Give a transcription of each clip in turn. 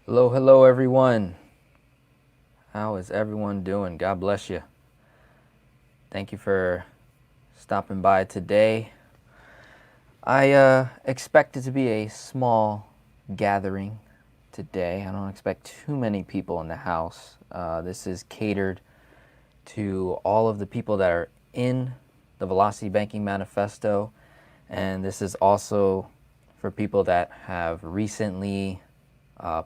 Hello, hello, everyone. How is everyone doing? God bless you. Thank you for stopping by today. I expect it to be a small gathering today. I don't expect too many people in the house. This is catered to all of the people that are in the Velocity Banking Manifesto, and this is also for people that have recently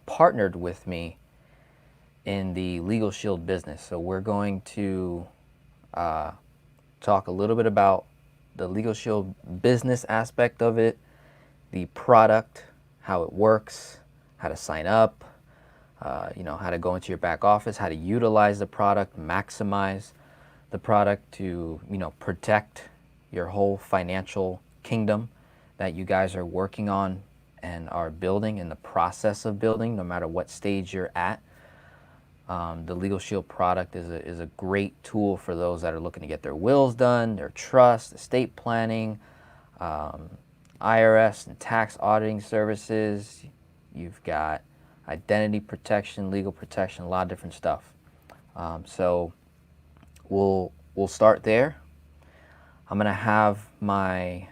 partnered with me in the LegalShield business. So we're going to talk a little bit about the LegalShield business aspect of it, the product, how it works, how to sign up, how to go into your back office, how to utilize the product, maximize the product to, protect your whole financial kingdom that you guys are working on and are building in the process of building, no matter what stage you're at. The LegalShield product is a great tool for those that are looking to get their wills done, their trust, estate planning, IRS and tax auditing services. You've got identity protection, legal protection, a lot of different stuff. So we'll start there. I'm gonna have my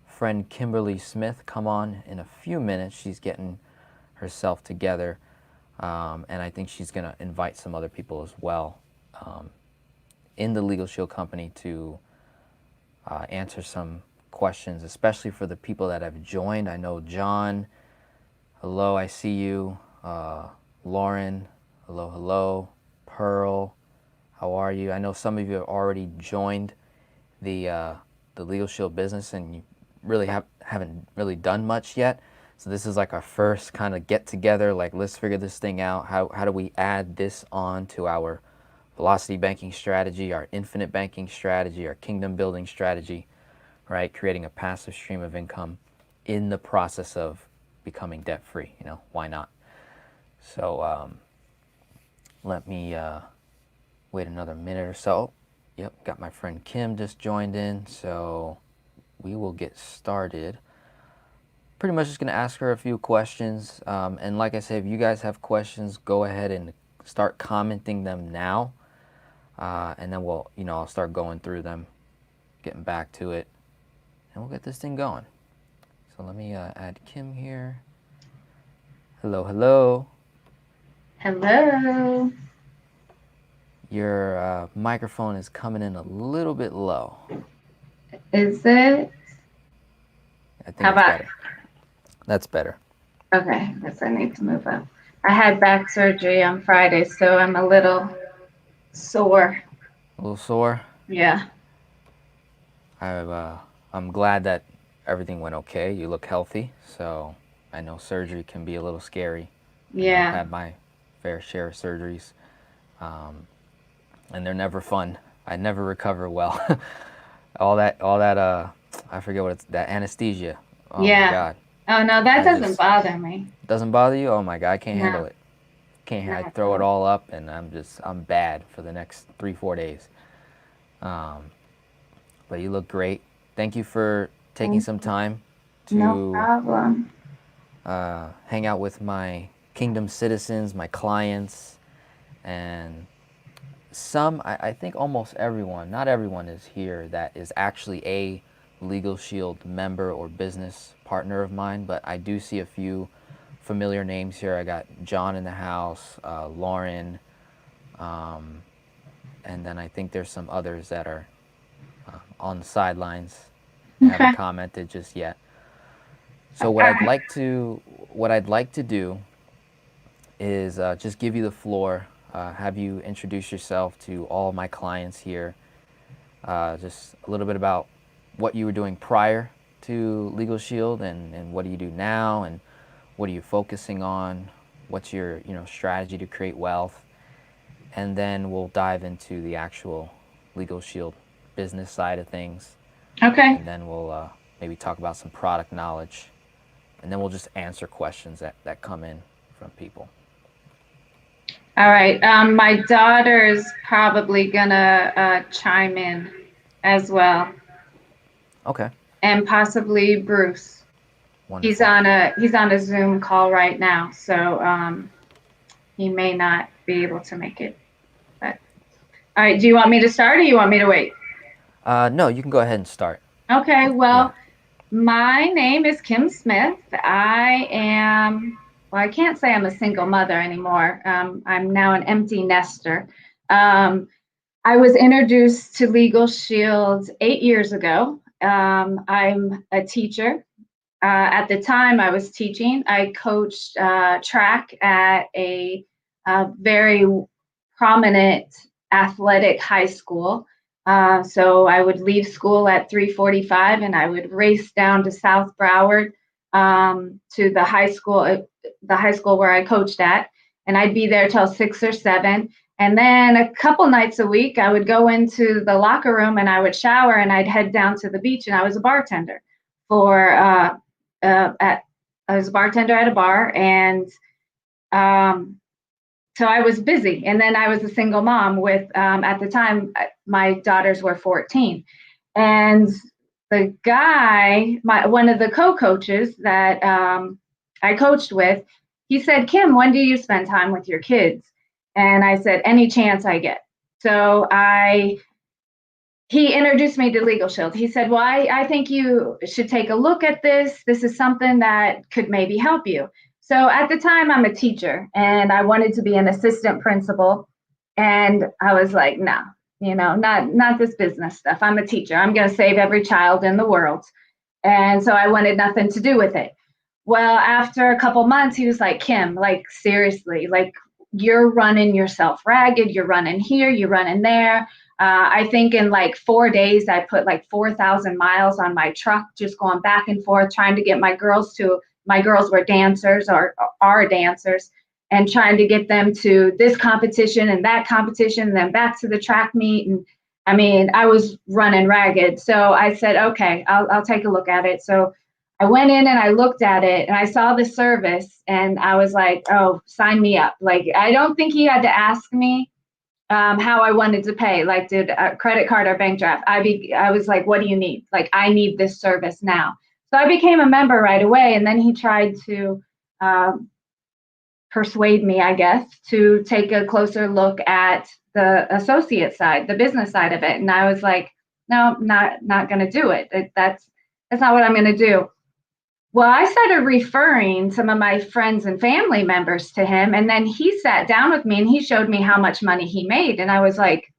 friend Kimberly Smith come on in a few minutes. She's getting herself together. And I think she's going to invite some other people as well in the LegalShield company to answer some questions, especially for the people that have joined. I know John, hello, I see you. Lauren, hello, hello. Pearl, how are you? I know some of you have already joined the LegalShield business and you really haven't really done much yet. So this is like our first kind of get together, like let's figure this thing out. How do we add this on to our velocity banking strategy, our infinite banking strategy, our kingdom building strategy, right? Creating a passive stream of income in the process of becoming debt free, why not? So let me wait another minute or so. Yep, got my friend Kim just joined in, so we will get started. Pretty much just going to ask her a few questions. And like I said, if you guys have questions, go ahead and start commenting them now. And then I'll start going through them, getting back to it, and we'll get this thing going. So let me add Kim here. Hello, hello. Hello. Your microphone is coming in a little bit low. Is it? I think How it's about? better. That's better. Okay, guess I need to move up. I had back surgery on Friday, so I'm a little sore. A little sore. Yeah. I'm glad that everything went okay. You look healthy, so I know surgery can be a little scary. I know I've Yeah. had my fair share of surgeries, and they're never fun. I never recover well. all that, I forget what it's, that anesthesia. Oh my Yeah. God, Oh no, that that doesn't just bother me. doesn't bother you. Oh my God, I can't No, handle it. Can't. I not at throw it all. all up, and I'm bad for the next 3-4 days. Um, but you look great. Thank you for taking Thank some you. time No to problem. hang out with my kingdom citizens, my clients, and I think almost everyone, not everyone is here that is actually a Legal Shield member or business partner of mine, but I do see a few familiar names here. I got John in the house, Lauren, and then I think there's some others that are on the sidelines. They haven't Okay. commented just yet. All So right. what I'd like to do is just give you the floor, have you introduce yourself to all my clients here, just a little bit about what you were doing prior to Legal Shield and what do you do now and what are you focusing on, what's your strategy to create wealth, and then we'll dive into the actual Legal Shield business side of things, Okay. and then we'll maybe talk about some product knowledge, and then we'll just answer questions that come in from people. All right. My daughter's probably gonna chime in as well, Okay, and possibly Bruce. He's wonderful. on a Zoom call right now. So he may not be able to make it. But all right, do you want me to start or you want me to wait? No, you can go ahead and start. Okay, Yeah. well, my name is Kim Smith. Well, I can't say I'm a single mother anymore. I'm now an empty nester. Um, I was introduced to LegalShield 8 years ago. I'm a teacher. At the time, I was teaching. I coached track at a very prominent athletic high school. So I would leave school at 3:45, and I would race down to South Broward to the high school where I coached at, and I'd be there till 6 or 7. And then a couple nights a week, I would go into the locker room and I would shower and I'd head down to the beach. And I was a bartender for at I was a bartender at a bar, and um, so I was busy. And then I was a single mom with at the time my daughters were 14, and the guy, one of the co-coaches that I coached with, he said, "Kim, when do you spend time with your kids?" And I said, "Any chance I get." So I he introduced me to LegalShield. He said, "Well, I think you should take a look at this. This is something that could maybe help you." So at the time, I'm a teacher and I wanted to be an assistant principal. And I was like, no, not this business stuff. I'm a teacher. I'm going to save every child in the world. And so I wanted nothing to do with it. Well, after a couple months, he was like, "Kim, like, seriously, like, you're running yourself ragged. You're running here, you're running there." I think in like 4 days, I put like 4,000 miles on my truck, just going back and forth, trying to get my girls were dancers or are dancers, and trying to get them to this competition and that competition, and then back to the track meet. And I mean, I was running ragged. So I said, okay, I'll take a look at it. So I went in and I looked at it and I saw the service and I was like, oh, sign me up. Like, I don't think he had to ask me how I wanted to pay, like, did a credit card or bank draft. I was like, what do you need? Like, I need this service now. So I became a member right away. And then he tried to um, persuade me, I guess, to take a closer look at the associate side, the business side of it. And I was like, no, not going to do it. That's not what I'm going to do. Well, I started referring some of my friends and family members to him. And then he sat down with me and he showed me how much money he made. And I was like,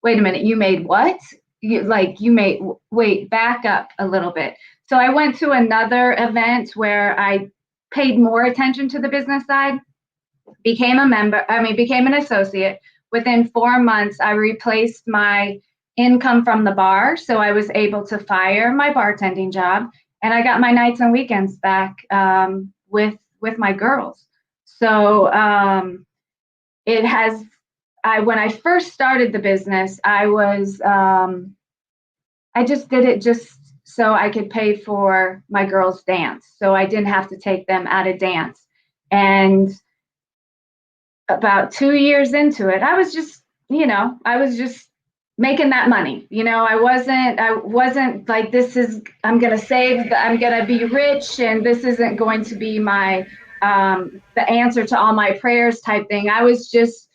wait a minute, you made what? Wait, back up a little bit. So I went to another event where I paid more attention to the business side, became an associate. Within 4 months, I replaced my income from the bar. So I was able to fire my bartending job and I got my nights and weekends back with my girls. So it has, when I first started the business, I just did it just so I could pay for my girls' dance. So I didn't have to take them out of dance. And about 2 years into it, I was just making that money. I wasn't like, I'm going to save, I'm going to be rich, and this isn't going to be the answer to all my prayers type thing. I was just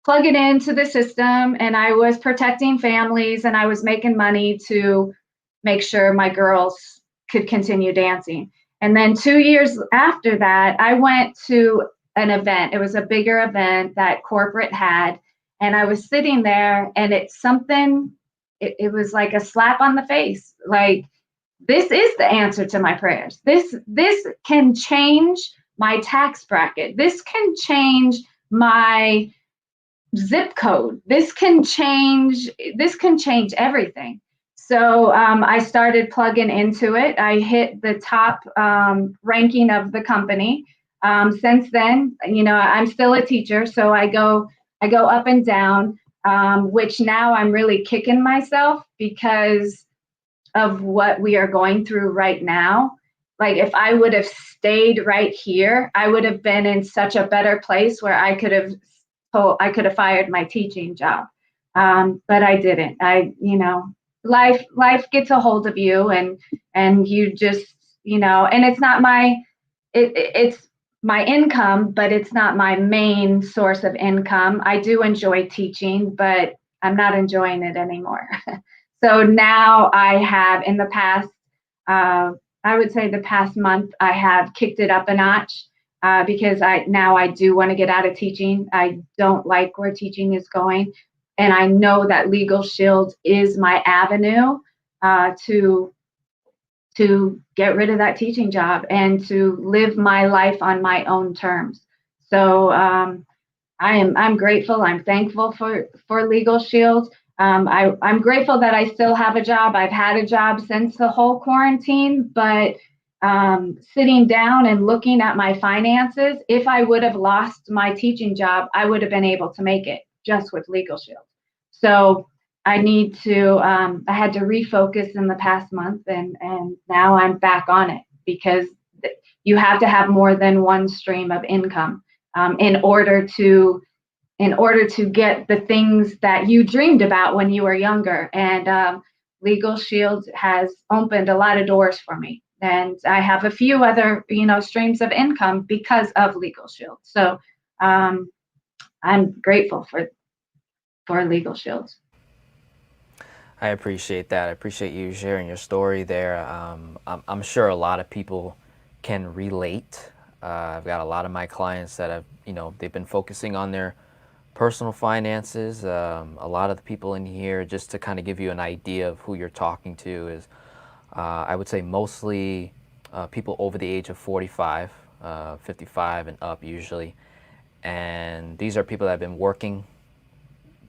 plugging into the system and I was protecting families and I was making money to make sure my girls could continue dancing. And then 2 years after that, I went to an event. It was a bigger event that corporate had. And I was sitting there and it was like a slap on the face. Like, this is the answer to my prayers. This can change my tax bracket. This can change my zip code. This can change everything. So I started plugging into it. I hit the top ranking of the company. Since then, I'm still a teacher, so I go up and down, which now I'm really kicking myself because of what we are going through right now. Like, if I would have stayed right here, I would have been in such a better place where I could have fired my teaching job. But I didn't. Life gets a hold of you, and you just, and it's not my, it's my income, but it's not my main source of income. I do enjoy teaching, but I'm not enjoying it anymore. So now I have, in the past, I would say the past month, I have kicked it up a notch because I do want to get out of teaching. I don't like where teaching is going, and I know that LegalShield is my avenue to get rid of that teaching job and to live my life on my own terms. So I'm grateful. I'm thankful for LegalShield. I'm grateful that I still have a job. I've had a job since the whole quarantine, but sitting down and looking at my finances, if I would have lost my teaching job, I would have been able to make it just with LegalShield. So I need to, I had to refocus in the past month, and now I'm back on it because you have to have more than one stream of income in order to get the things that you dreamed about when you were younger. And LegalShield has opened a lot of doors for me. And I have a few other, streams of income because of LegalShield. So I'm grateful for LegalShield. I appreciate that. I appreciate you sharing your story there. I'm sure a lot of people can relate. I've got a lot of my clients that have, they've been focusing on their personal finances. A lot of the people in here, just to kind of give you an idea of who you're talking to, is I would say mostly people over the age of 45, 55 and up usually. And these are people that have been working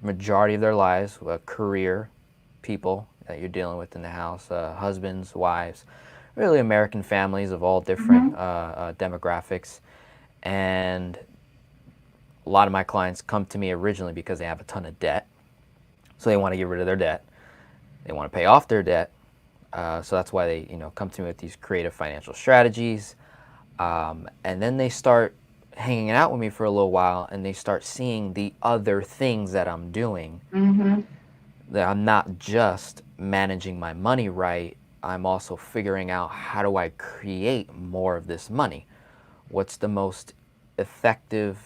majority of their lives, career people that you're dealing with in the house, husbands, wives, really American families of all different demographics. And a lot of my clients come to me originally because they have a ton of debt. So they want to get rid of their debt. They want to pay off their debt. So that's why they come to me with these creative financial strategies. And then they start hanging out with me for a little while, and they start seeing the other things that I'm doing. Mm-hmm. That I'm not just managing my money right, I'm also figuring out how do I create more of this money. What's the most effective,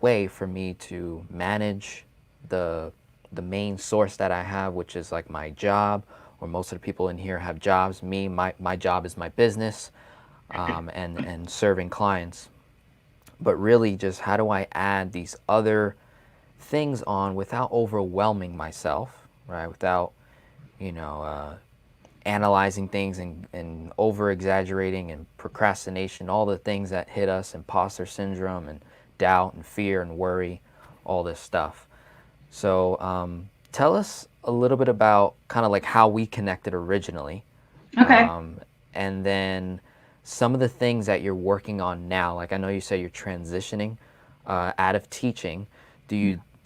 way for me to manage the main source that I have, which is like my job, or most of the people in here have jobs. My job is my business, and serving clients. But really, just how do I add these other things on without overwhelming myself, right? Without, analyzing things and over exaggerating and procrastination, all the things that hit us, imposter syndrome and doubt and fear and worry, all this stuff. So tell us a little bit about kind of like how we connected originally. Okay. And then some of the things that you're working on now. Like I know you say you're transitioning out of teaching. Do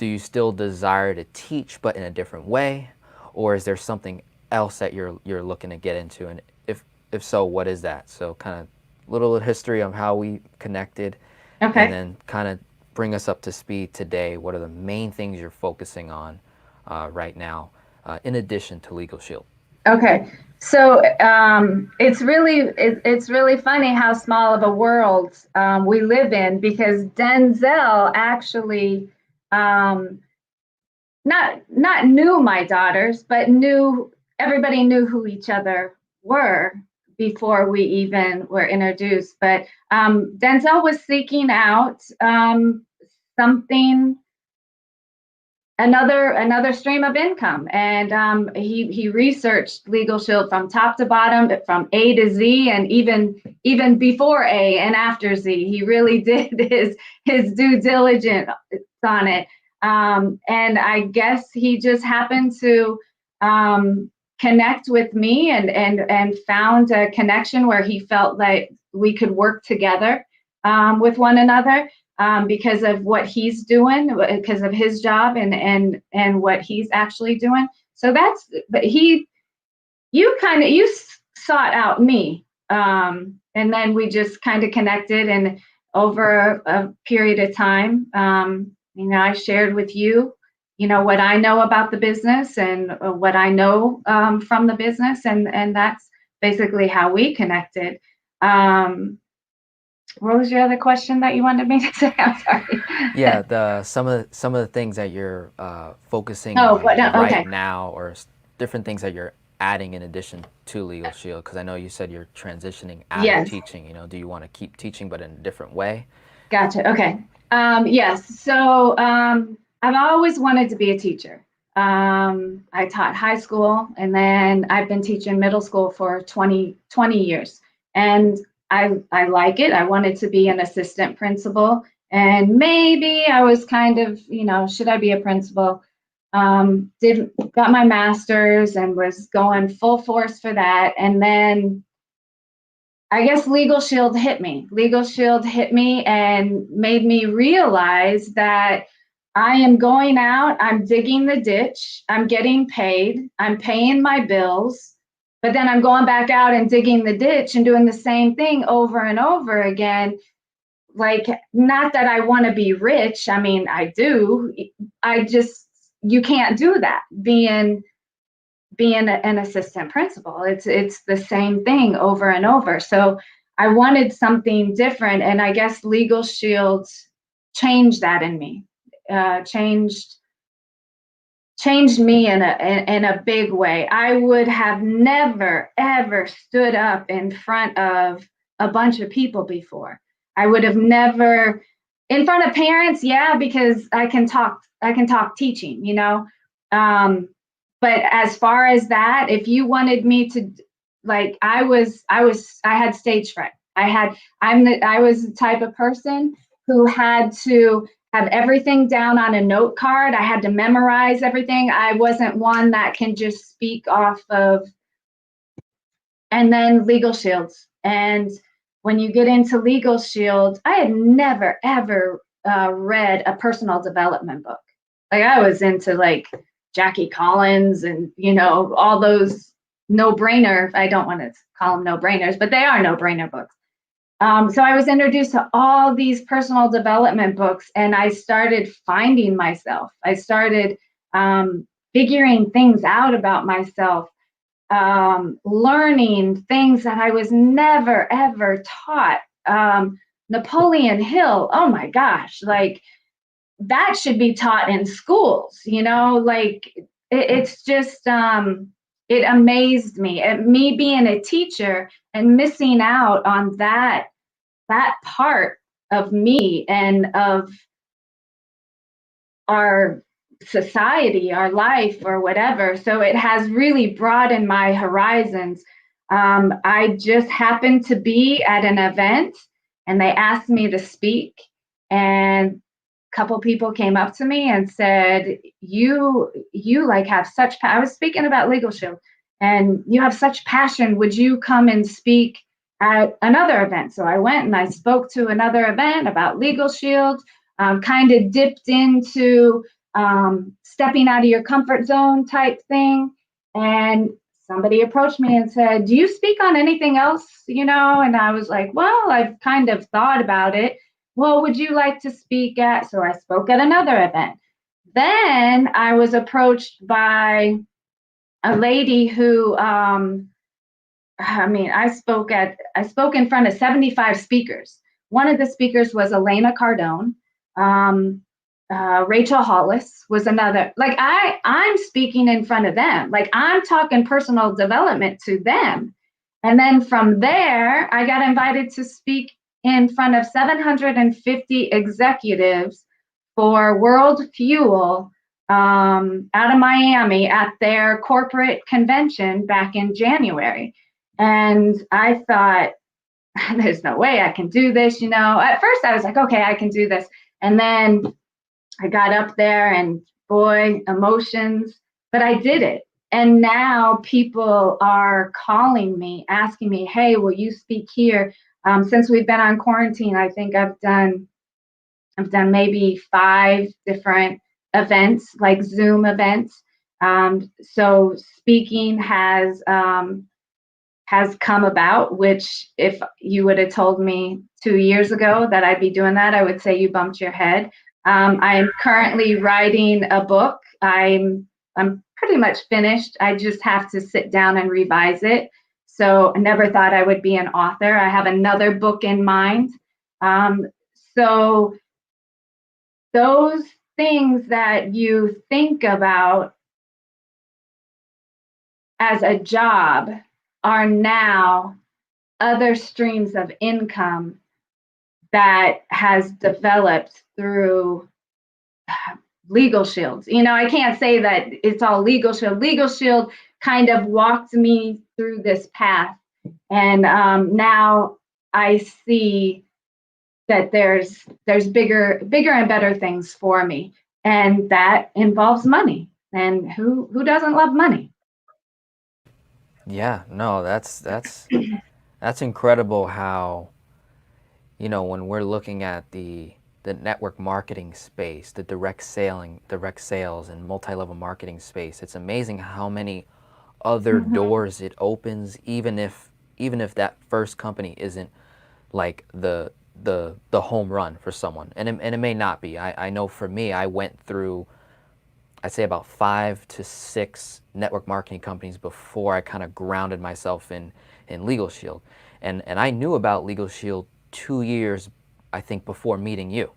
you still desire to teach but in a different way, or is there something else that you're looking to get into? And if so, what is that? So kind of little history of how we connected, and Okay. then kind of bring us up to speed today. What are the main things you're focusing on right now, in addition to LegalShield? Okay. So it's really funny how small of a world we live in, because Denzel actually um, not knew my daughters, but everybody knew who each other were before we even were introduced. But Denzel was seeking out something, another stream of income, and he researched LegalShield from top to bottom, from A to Z, and even before A and after Z. He really did his due diligence on it. And I guess he just happened to connect with me, and found a connection where he felt like we could work together with one another, because of what he's doing, because of his job, and what he's actually doing. So but you sought out me, and then we just kind of connected, and over a period of time, I shared with you, what I know about the business, and what I know from the business, and that's basically how we connected. what was your other question that you wanted me to say? I'm sorry. Yeah, the some of the things that you're focusing Oh, on right okay. now, or different things that you're adding in addition to LegalShield. Because I know you said you're transitioning out of Yes. teaching. You know, do you want to keep teaching but in a different way? Gotcha. Okay. Yes. So I've always wanted to be a teacher. I taught high school and then I've been teaching middle school for 20 years. And I like it. I wanted to be an assistant principal. And maybe I was kind of, should I be a principal? Got my master's and was going full force for that. And then I guess LegalShield hit me. LegalShield hit me and made me realize that I am going out, I'm digging the ditch, I'm getting paid, I'm paying my bills, but then I'm going back out and digging the ditch and doing the same thing over and over again. Like, not that I want to be rich. I mean, I do. You can't do that being an assistant principal. It's the same thing over and over. So I wanted something different, and I guess LegalShield changed that in me. Changed me in a big way. I would have never ever stood up in front of a bunch of people before. I would have never in front of parents, yeah, because I can talk teaching, Um, but as far as that, if you wanted me to, like, I had stage fright. I was the type of person who had to have everything down on a note card. I had to memorize everything. I wasn't one that can just speak off of. And then LegalShields. And when you get into LegalShield, I had never ever read a personal development book. Like, I was into like Jackie Collins and all those no-brainer. I don't want to call them no-brainers, but they are no-brainer books. So I was introduced to all these personal development books, and I started finding myself. I started figuring things out about myself, learning things that I was never ever taught. Napoleon Hill, oh my gosh, like, that should be taught in schools, like, it's just it amazed me. Me being a teacher and missing out on that part of me and of our society, our life, or whatever. So it has really broadened my horizons. I just happened to be at an event and they asked me to speak, and a couple people came up to me and said, you like have such I was speaking about LegalShield, and you have such passion. Would you come and speak at another event? So I went and I spoke to another event about LegalShield, kind of dipped into stepping out of your comfort zone type thing. And somebody approached me and said, "Do you speak on anything else?" And I was like, "Well, I've kind of thought about it." "Well, would you like to speak at? So I spoke at another event. Then I was approached by a lady who, I spoke in front of 75 speakers. One of the speakers was Elena Cardone. Um, Rachel Hollis was another. Like, I'm speaking in front of them. Like, I'm talking personal development to them. And then from there, I got invited to speak in front of 750 executives for World Fuel, out of Miami at their corporate convention back in January. And I thought, there's no way I can do this. At first I was like, okay, I can do this. And then I got up there and boy, emotions, but I did it. And now people are calling me, asking me, "Hey, will you speak here?" Since we've been on quarantine, I think I've done maybe 5 different events, like Zoom events. So speaking has come about, which if you would have told me 2 years ago that I'd be doing that, I would say you bumped your head. I'm currently writing a book. I'm pretty much finished. I just have to sit down and revise it. So I never thought I would be an author. I have another book in mind. So those things that you think about as a job are now other streams of income that has developed through LegalShield. I can't say that it's all LegalShield. LegalShield kind of walked me through this path, and now I see that there's bigger and better things for me, and that involves money. And who doesn't love money? Yeah, no, that's incredible how, when we're looking at the network marketing space, the direct sales and multi-level marketing space, it's amazing how many other doors it opens, even if that first company isn't like the home run for someone, and it may not be. I know for me, I went through, I'd say, about 5 to 6 network marketing companies before I kind of grounded myself in LegalShield, and I knew about LegalShield 2 years, I think, before meeting you.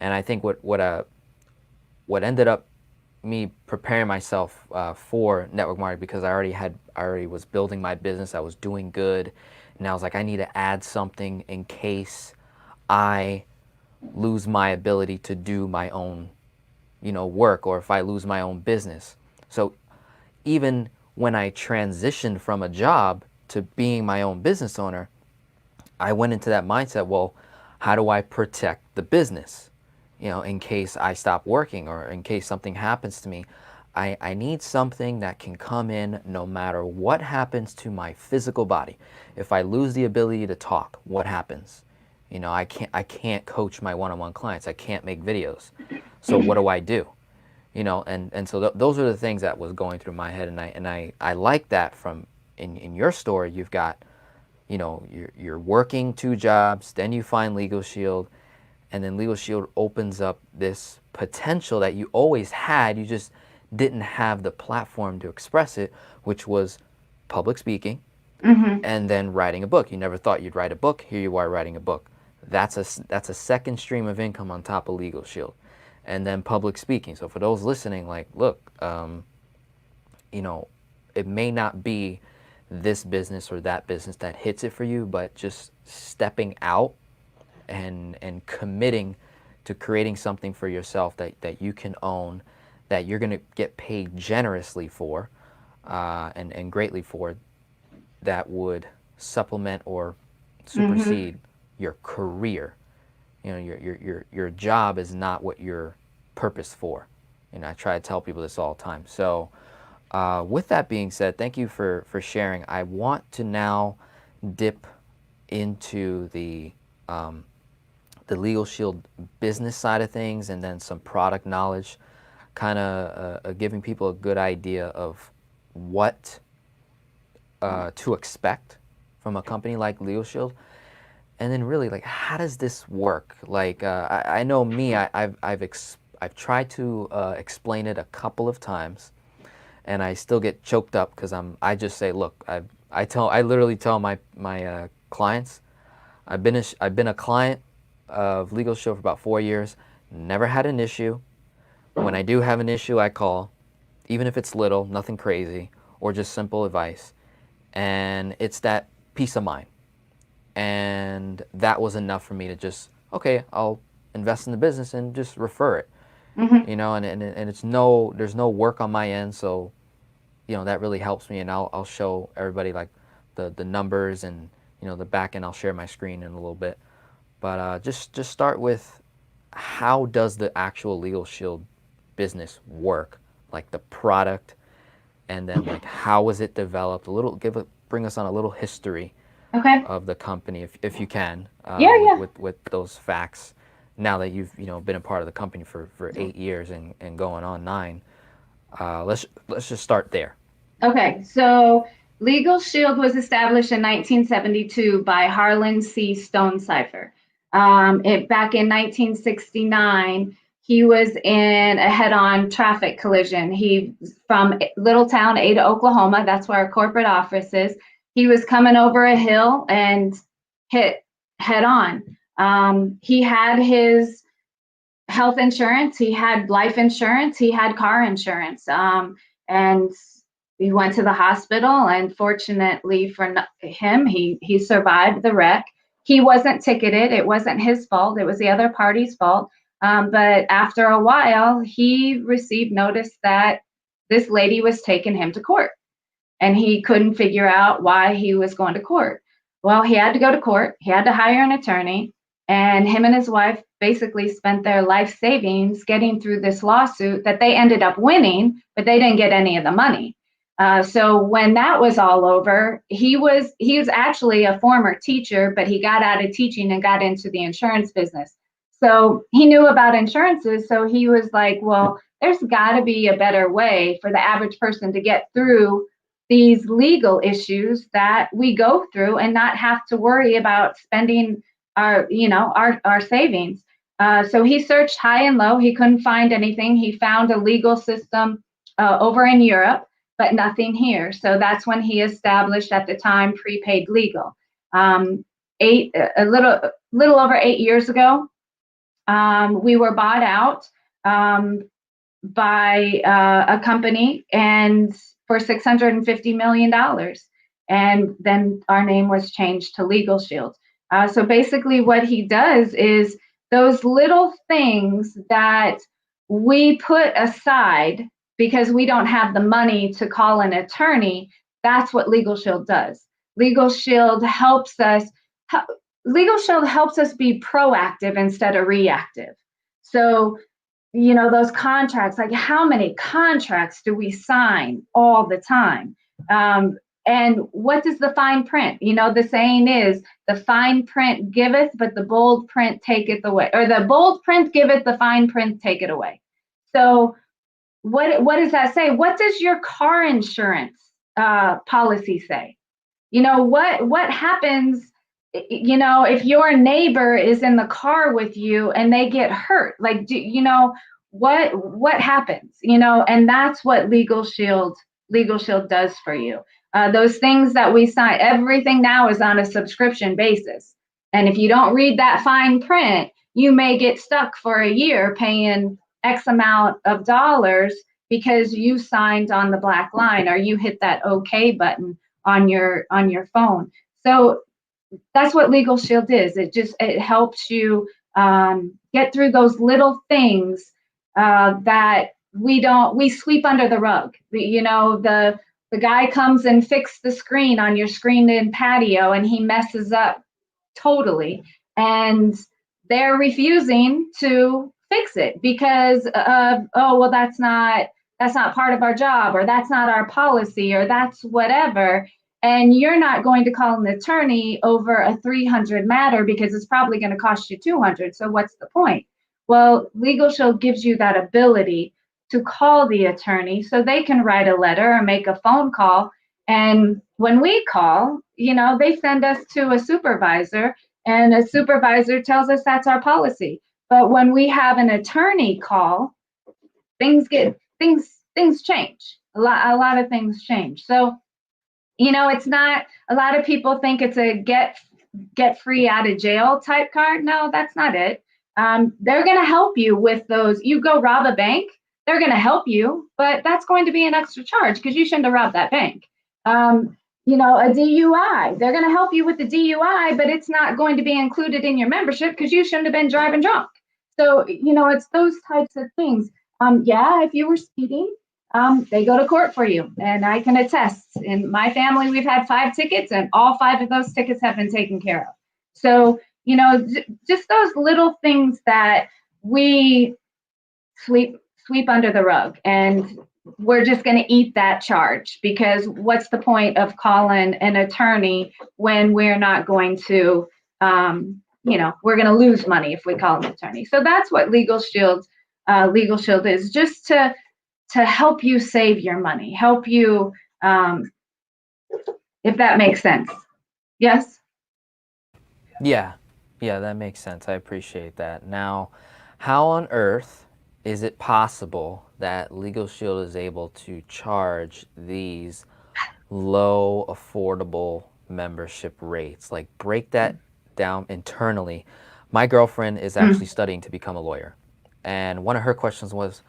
And I think what ended up me preparing myself for network marketing, because I already was building my business, I was doing good, and I was like, I need to add something in case I lose my ability to do my own, work, or if I lose my own business. So even when I transitioned from a job to being my own business owner, I went into that mindset, well, how do I protect the business? In case I stop working or in case something happens to me, I need something that can come in no matter what happens to my physical body. If I lose the ability to talk, what happens? I can't coach my one-on-one clients. I can't make videos. So what do I do? And so those are the things that was going through my head, and I like that from in your story. You've got, you're working 2 jobs, then you find LegalShield, and then LegalShield opens up this potential that you always had. You just didn't have the platform to express it, which was public speaking, and then writing a book. You never thought you'd write a book. Here you are writing a book. That's a second stream of income on top of LegalShield, and then public speaking. So for those listening, like, look, it may not be this business or that business that hits it for you, but just stepping out and committing to creating something for yourself that you can own, that you're going to get paid generously for, and greatly for, that would supplement or supersede your career. Your job is not what you're purposed for. I try to tell people this all the time. So with that being said, thank you for sharing. I want to now dip into the LegalShield business side of things, and then some product knowledge, kind of giving people a good idea of what to expect from a company like LegalShield, and then really, like, how does this work? Like, I know me, I've tried to explain it a couple of times, and I still get choked up because I just say, look, I literally tell my clients, I've been a client of LegalShield for about 4 years, never had an issue. When I do have an issue, I call, even if it's little, nothing crazy, or just simple advice, and it's that peace of mind. And that was enough for me to just, okay, I'll invest in the business and just refer it. And there's no work on my end, so that really helps me, and I'll show everybody, like, the numbers, and the back end. I'll share my screen in a little bit, but just start with, how does the actual LegalShield business work, like the product, and then, like, how was it developed? Bring us on a little history Okay. of the company, if you can, Yeah, yeah. with those facts. Now that you've been a part of the company for 8 years and going on 9, let's just start there. Okay, so LegalShield was established in 1972 by Harlan C. Stonecipher. Back in 1969, he was in a head-on traffic collision. He from Littletown, Ada, Oklahoma. That's where our corporate office is. He was coming over a hill and hit head on. He had his health insurance, he had life insurance, he had car insurance, and he went to the hospital. And fortunately for him, he survived the wreck. He wasn't ticketed; it wasn't his fault; it was the other party's fault. But after a while, he received notice that this lady was taking him to court, and he couldn't figure out why he was going to court. Well, he had to go to court. He had to hire an attorney, and him and his wife basically spent their life savings getting through this lawsuit that they ended up winning, but they didn't get any of the money. So when that was all over, he was actually a former teacher, but he got out of teaching and got into the insurance business. So he knew about insurances. So he was like, well, there's got to be a better way for the average person to get through these legal issues that we go through and not have to worry about spending our savings. So he searched high and low. He couldn't find anything. He found a legal system over in Europe, but nothing here. So that's when he established, at the time, prepaid legal. A little over 8 years ago, we were bought out by a company, and for $650 million. And then our name was changed to LegalShield. So basically, what he does is those little things that we put aside because we don't have the money to call an attorney, that's what LegalShield does. LegalShield helps us. LegalShield helps us be proactive instead of reactive. So those contracts, like how many contracts do we sign all the time? And what does the fine print? The saying is, the fine print giveth, but the bold print taketh away, or the bold print giveth, the fine print taketh away. So what does that say? What does your car insurance policy say? What happens if your neighbor is in the car with you and they get hurt? Like, what happens? And that's what LegalShield does for you. Those things that we sign, everything now is on a subscription basis. And if you don't read that fine print, you may get stuck for a year paying X amount of dollars because you signed on the black line, or you hit that OK button on your phone. So that's what LegalShield is. It helps you get through those little things that we sweep under the rug. The guy comes and fixes the screen on your screened-in patio, and he messes up totally, and they're refusing to fix it because of, oh, well, that's not part of our job, or that's not our policy, or that's whatever. And you're not going to call an attorney over a 300 matter because it's probably going to cost you 200. So what's the point? Well, LegalShield gives you that ability to call the attorney so they can write a letter or make a phone call. And when we call, they send us to a supervisor, and a supervisor tells us that's our policy. But when we have an attorney call, things change. A lot of things change. So it's not, a lot of people think it's a get free out of jail type card. No, that's not it. They're going to help you with those. You go rob a bank, they're going to help you, but that's going to be an extra charge because you shouldn't have robbed that bank. A DUI, they're going to help you with the DUI, but it's not going to be included in your membership because you shouldn't have been driving drunk. So, it's those types of things. If you were speeding, they go to court for you. And I can attest, in my family, we've had 5 tickets, and all 5 of those tickets have been taken care of. So, just those little things that we sweep under the rug, and we're just going to eat that charge, because what's the point of calling an attorney when we're not going to, we're going to lose money if we call an attorney. So that's what LegalShield is, just to help you save your money, help you, if that makes sense. Yes? Yeah, that makes sense. I appreciate that. Now, how on earth is it possible that LegalShield is able to charge these low, affordable membership rates? Like, break that down internally. My girlfriend is actually Mm. studying to become a lawyer. And one of her questions was,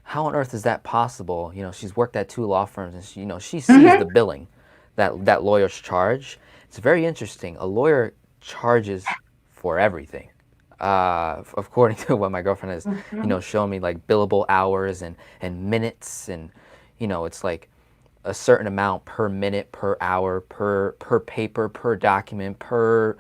how on earth is that possible? You know, she's worked at 2 law firms and she sees the Hmm. billing that lawyers charge. It's very interesting. A lawyer charges for everything. According to what my girlfriend has, Hmm. shown me, like billable hours and minutes, and it's like a certain amount per minute, per hour, per paper, per document, per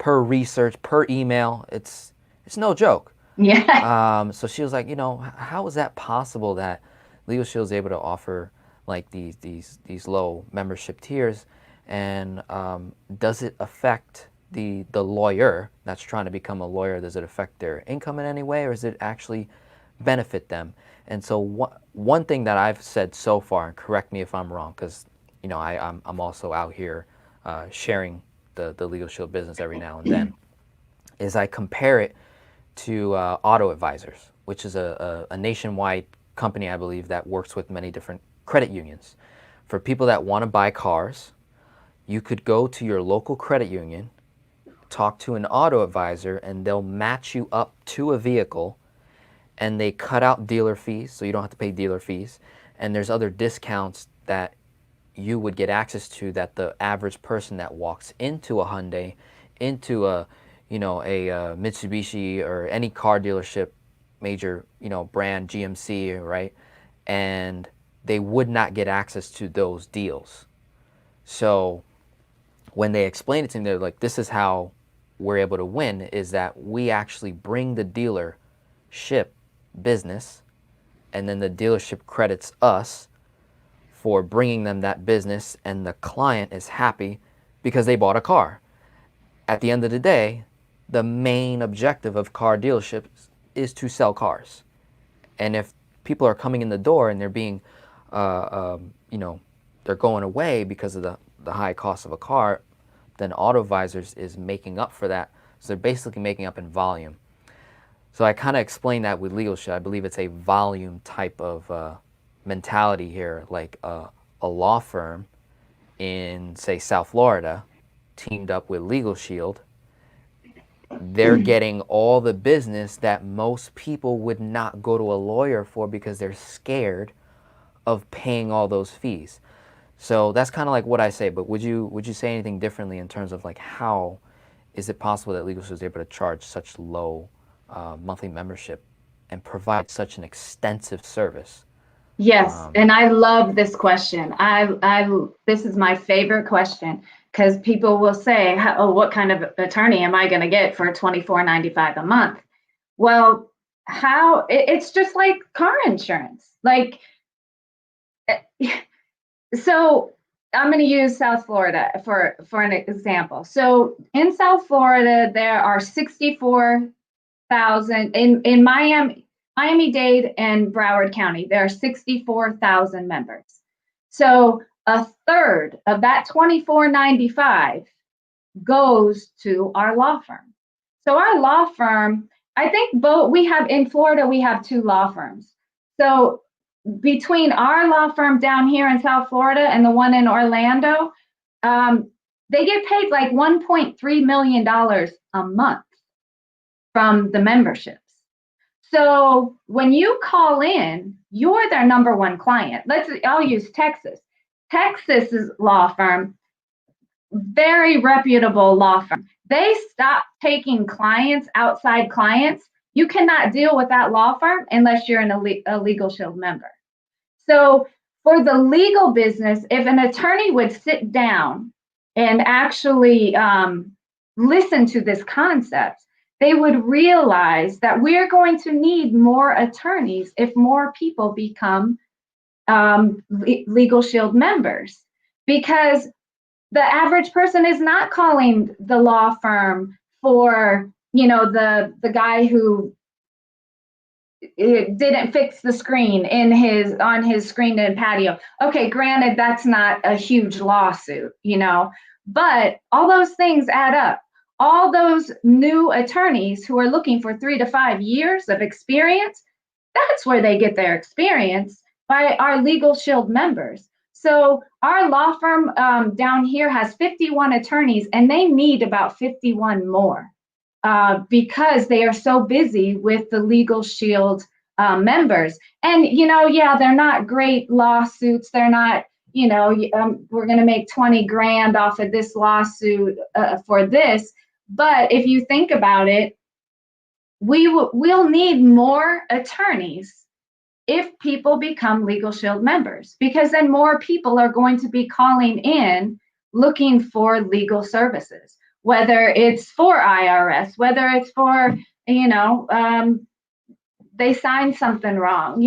research, per email. It's no joke. Yeah. So she was like, how is that possible that LegalShield is able to offer like these low membership tiers, and does it affect the lawyer that's trying to become a lawyer? Does it affect their income in any way, or does it actually benefit them? And so one thing that I've said so far, and correct me if I'm wrong, because I'm also out here sharing the LegalShield business every now and then, is I compare it to Auto Advisors, which is a nationwide company, I believe, that works with many different credit unions. For people that want to buy cars, you could go to your local credit union, talk to an auto advisor, and they'll match you up to a vehicle, and they cut out dealer fees, so you don't have to pay dealer fees. And there's other discounts that you would get access to that the average person that walks into a Hyundai, into a Mitsubishi or any car dealership, major brand, GMC, right, and they would not get access to those deals. So when they explained it to me, they're like, this is how we're able to win, is that we actually bring the dealership business, and then the dealership credits us for bringing them that business, and the client is happy because they bought a car. At the end of the day, the main objective of car dealerships is to sell cars. And if people are coming in the door and they're being, uh, um, you know, they're going away because of the high cost of a car, then AutoVisors is making up for that. So they're basically making up in volume. So I kind of explain that with LegalShield. I believe it's a volume type of mentality here, like a law firm in, say, South Florida teamed up with LegalShield. They're getting all the business that most people would not go to a lawyer for because they're scared of paying all those fees. So that's kind of like what I say. But would you say anything differently in terms of like how is it possible that LegalShield is able to charge such low monthly membership and provide such an extensive service? Yes, and I love this question. This is my favorite question because people will say, "Oh, what kind of attorney am I going to get for $24.95 a month?" Well, it's just like car insurance. Like, so I'm going to use South Florida for an example. So in South Florida, there are 64,000 in Miami-Dade and Broward County. There are 64,000 members. So a third of that 24.95 goes to our law firm. So our law firm, I think both we have in Florida, we have 2 law firms. So between our law firm down here in South Florida and the one in Orlando, they get paid like $1.3 million a month from the memberships. So when you call in, you're their number one client. I'll use Texas. Texas's law firm, very reputable law firm. They stopped taking clients, outside clients. You cannot deal with that law firm unless you're a LegalShield member. So for the legal business, if an attorney would sit down and actually listen to this concept, they would realize that we're going to need more attorneys if more people become LegalShield members, because the average person is not calling the law firm for, the guy who it didn't fix the screen on his screened in patio. Okay, granted, that's not a huge lawsuit, but all those things add up. All those new attorneys who are looking for 3 to 5 years of experience, that's where they get their experience, by our LegalShield members. So our law firm down here has 51 attorneys, and they need about 51 more. because they are so busy with the LegalShield members. And, yeah, they're not great lawsuits. They're not, we're going to make 20 grand off of this lawsuit for this. But if you think about it, we'll need more attorneys if people become LegalShield members, because then more people are going to be calling in looking for legal services, whether it's for IRS, whether it's for, they signed something wrong.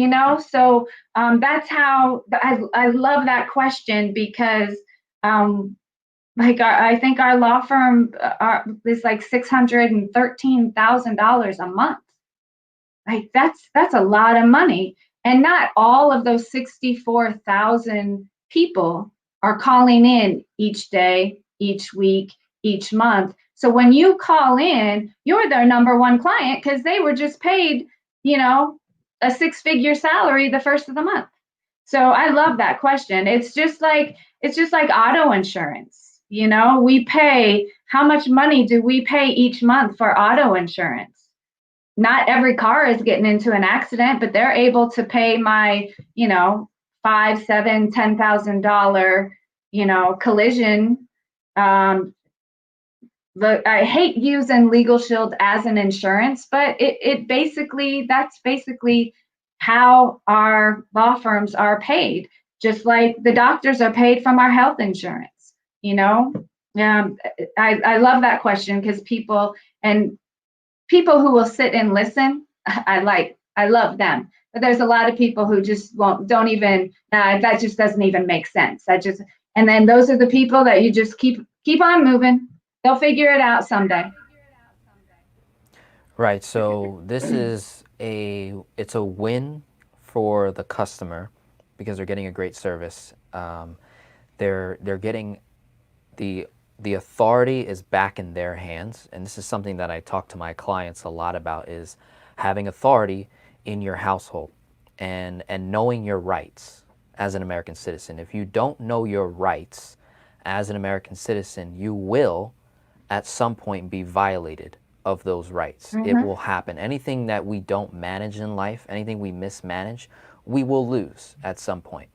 So that's how I love that question, because I think our law firm is like $613,000 a month. Like that's a lot of money. And not all of those 64,000 people are calling in each day, each week, each month. So when you call in, you're their number one client because they were just paid, a six-figure salary the first of the month. So I love that question. It's just like auto insurance. We pay, how much money do we pay each month for auto insurance? Not every car is getting into an accident, but they're able to pay my, $5, $7, $10,000, collision. I hate using LegalShield as an insurance, but that's basically how our law firms are paid, just like the doctors are paid from our health insurance. I love that question, because people who will sit and listen, I love them. But there's a lot of people who just don't even, that just doesn't even make sense. And then those are the people that you just keep on moving. They'll figure it out someday. Right. So this is it's a win for the customer because they're getting a great service. They're getting the authority is back in their hands, and this is something that I talk to my clients a lot about, is having authority in your household and knowing your rights as an American citizen. If you don't know your rights as an American citizen, you will at some point be violated of those rights. It will happen. Anything that we don't manage in life, anything we mismanage, we will lose at some point.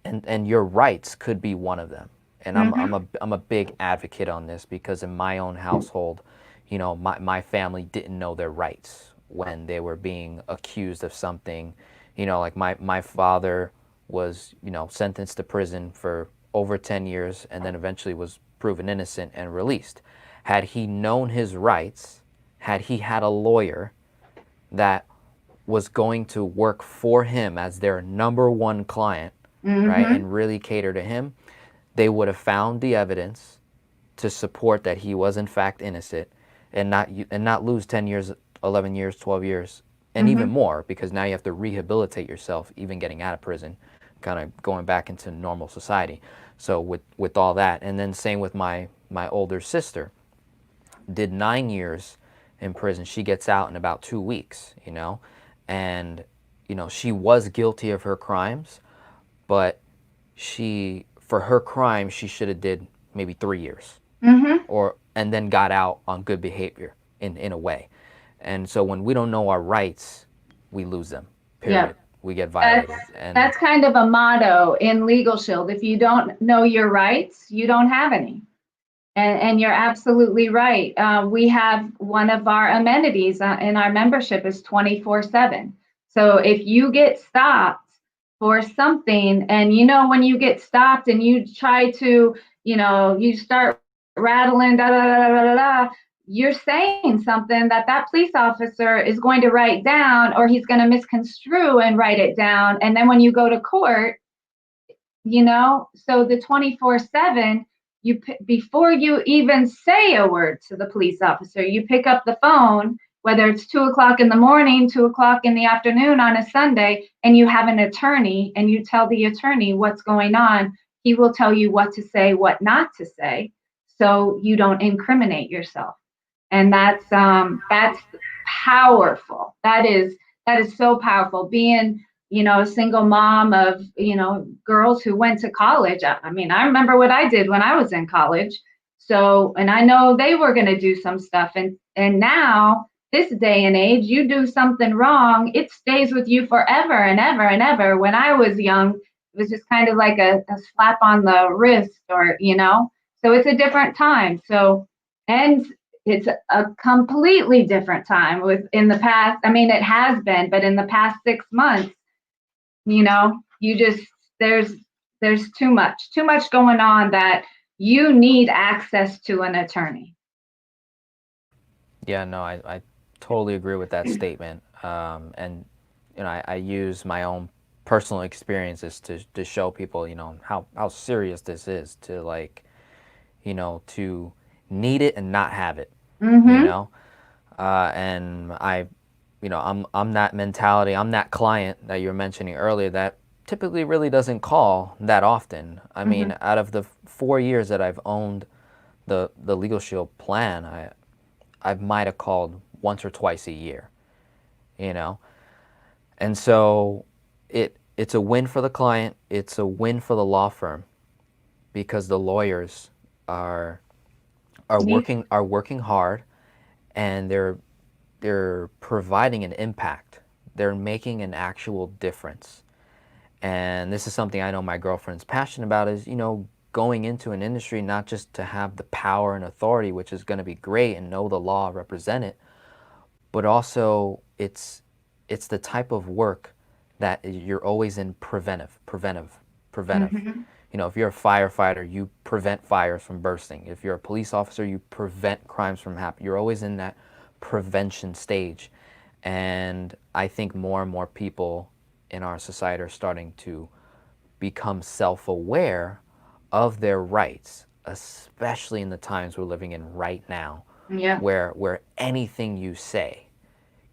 And your rights could be one of them. And I'm a big advocate on this, because in my own household, my family didn't know their rights when they were being accused of something. Like my father was, sentenced to prison for over 10 years and then eventually was proven innocent and released. Had he known his rights, had he had a lawyer that was going to work for him as their number one client, right, and really cater to him, they would have found the evidence to support that he was in fact innocent, and not lose 10 years, 11 years, 12 years, and even more, because now you have to rehabilitate yourself even getting out of prison, kind of going back into normal society. So with all that, and then same with my older sister, did 9 years in prison. She gets out in about 2 weeks, and she was guilty of her crimes, but for her crime she should have did maybe 3 years, and then got out on good behavior in a way. And so when we don't know our rights, we lose them. Period. Yep. We get violated. That's kind of a motto in LegalShield. If you don't know your rights, you don't have any. And you're absolutely right. We have one of our amenities in our membership is 24/7. So if you get stopped for something, and when you get stopped and you try to, you start rattling, da da da da da da, you're saying something that police officer is going to write down, or he's going to misconstrue and write it down. And then when you go to court, so the 24/7, before you even say a word to the police officer, you pick up the phone, whether it's 2:00 in the morning, 2:00 in the afternoon on a Sunday, and you have an attorney, and you tell the attorney what's going on. He will tell you what to say, what not to say, so you don't incriminate yourself. And that's powerful. That is so powerful. Being, a single mom of, girls who went to college. I mean, I remember what I did when I was in college. So, and I know they were going to do some stuff. And now, this day and age, you do something wrong, it stays with you forever and ever and ever. When I was young, it was just kind of like a slap on the wrist, or, so it's a different time. So, and it's a completely different time with in the past. I mean, it has been, but in the past 6 months, you just, there's, there's too much going on that you need access to an attorney. Yeah, no, I totally agree with that statement. And I use my own personal experiences to show people, how serious this is to like, to need it and not have it, you Mm-hmm. know. And I'm that mentality. I'm that client that you were mentioning earlier that typically really doesn't call that often. I Mm-hmm. mean, out of the 4 years that I've owned the Legal Shield plan, I might have called once or twice a year, you know? And so it's a win for the client, it's a win for the law firm because the lawyers are are working hard, and they're providing an impact. They're making an actual difference. And this is something I know my girlfriend's passionate about is, going into an industry not just to have the power and authority, which is going to be great, and know the law, represent it, but also it's the type of work that you're always in preventive. Mm-hmm. If you're a firefighter, you prevent fires from bursting. If you're a police officer, you prevent crimes from happening. You're always in that prevention stage. And I think more and more people in our society are starting to become self-aware of their rights, especially in the times we're living in right now, Yeah. where anything you say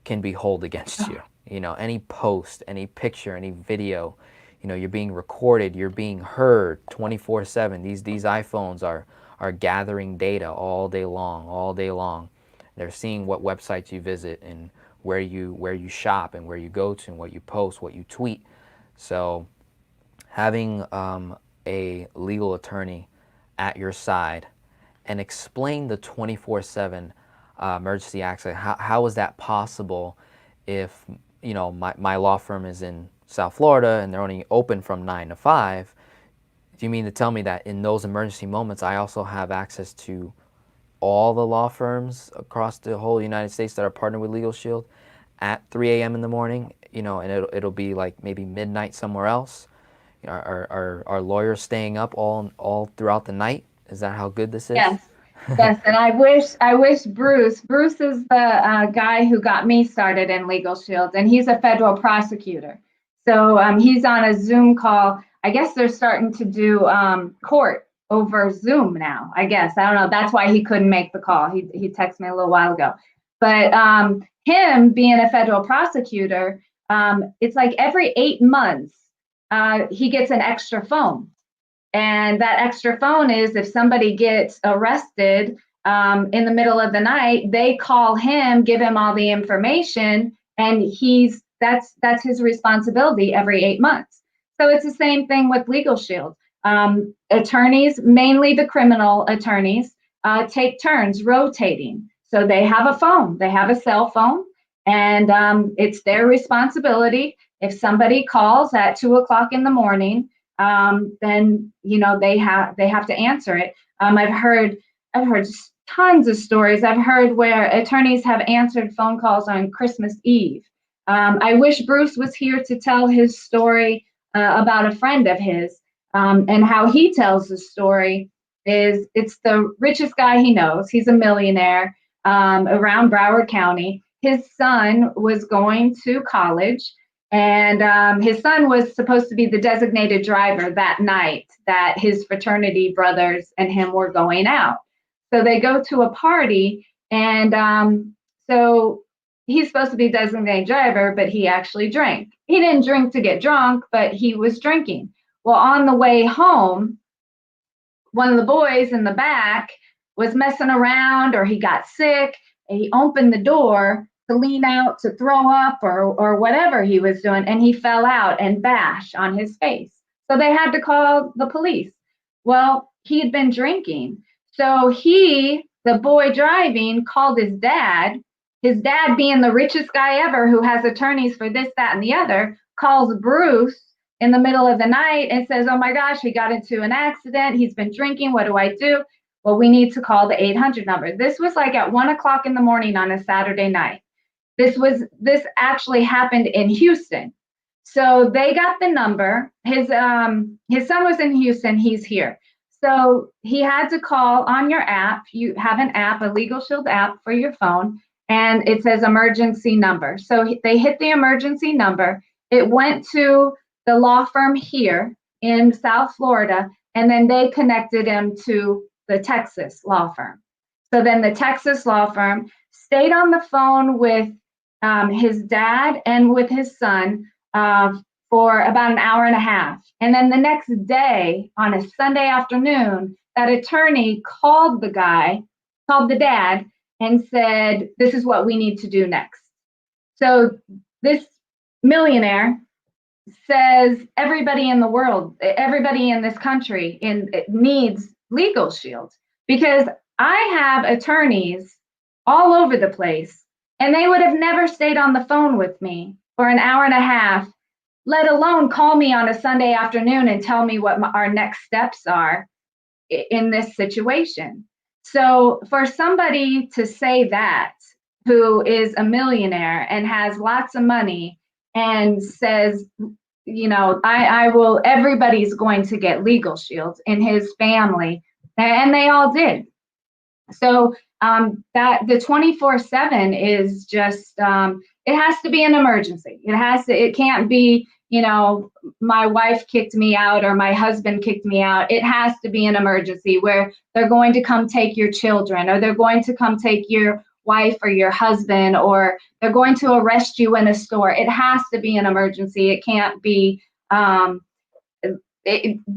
can be held against you. Any post, any picture, any video, you're being recorded, you're being heard 24/7. These iPhones are gathering data all day long, all day long. They're seeing what websites you visit and where you shop and where you go to and what you post, what you tweet. So having a legal attorney at your side and explain the 24/7 emergency access. How is that possible if my law firm is in South Florida and they're only open from 9 to 5? Do you mean to tell me that in those emergency moments I also have access to all the law firms across the whole United States that are partnered with Legal Shield at 3 a.m. in the morning, and it'll be like maybe midnight somewhere else? Are lawyers staying up all throughout the night? Is that how good this is? Yes. Yes, and I wish Bruce is the guy who got me started in Legal Shield, and he's a federal prosecutor. So he's on a Zoom call. I guess they're starting to do court over Zoom now. I guess I don't know. That's why he couldn't make the call. He texted me a little while ago. But him being a federal prosecutor, it's like every 8 months he gets an extra phone. And that extra phone is if somebody gets arrested in the middle of the night, they call him, give him all the information, and that's his responsibility every 8 months. So it's the same thing with Legal Shield. Attorneys, mainly the criminal attorneys, take turns rotating. So they have a phone, they have a cell phone, and it's their responsibility. If somebody calls at 2 o'clock in the morning, then they have to answer it. I've heard tons of stories. I've heard where attorneys have answered phone calls on Christmas Eve. I wish Bruce was here to tell his story about a friend of his, and how he tells the story is it's the richest guy he knows. He's a millionaire around Broward County. His son was going to college, and his son was supposed to be the designated driver that night that his fraternity brothers and him were going out. So they go to a party, and so he's supposed to be designated driver, but he actually drank. He didn't drink to get drunk, but he was drinking. Well, on the way home, one of the boys in the back was messing around, or he got sick, and he opened the door to lean out to throw up, or whatever he was doing, and he fell out and bashed on his face. So they had to call the police. Well, he had been drinking. So the boy driving, called his dad being the richest guy ever who has attorneys for this, that, and the other, calls Bruce in the middle of the night and says, oh my gosh, he got into an accident. He's been drinking. What do I do? Well, we need to call the 800 number. This was like at 1 o'clock in the morning on a Saturday night. This actually happened in Houston. So they got the number. His son was in Houston. He's here. So he had to call on your app. You have an app, a LegalShield app for your phone, and it says emergency number. So they hit the emergency number. It went to the law firm here in South Florida, and then they connected him to the Texas law firm. So then the Texas law firm stayed on the phone with his dad and with his son for about an hour and a half. And then the next day, on a Sunday afternoon, that attorney called the dad, and said, this is what we need to do next. So this millionaire says everybody in the world, everybody in this country needs LegalShield, because I have attorneys all over the place, and they would have never stayed on the phone with me for an hour and a half, let alone call me on a Sunday afternoon and tell me what our next steps are in this situation. So for somebody to say that, who is a millionaire and has lots of money and says, I will, everybody's going to get LegalShield in his family, and they all did. So that the 24/7 is just, it has to be an emergency. It can't be, my wife kicked me out or my husband kicked me out. It has to be an emergency where they're going to come take your children, or they're going to come take your wife or your husband, or they're going to arrest you in a store. It has to be an emergency. It can't be, you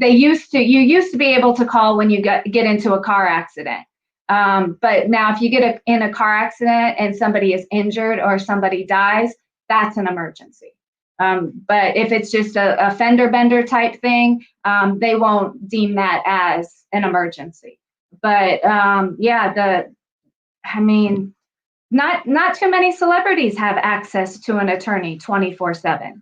used to be able to call when you get into a car accident. But now if you get in a car accident and somebody is injured or somebody dies, that's an emergency. But if it's just a fender bender type thing, they won't deem that as an emergency. But not too many celebrities have access to an attorney 24/7,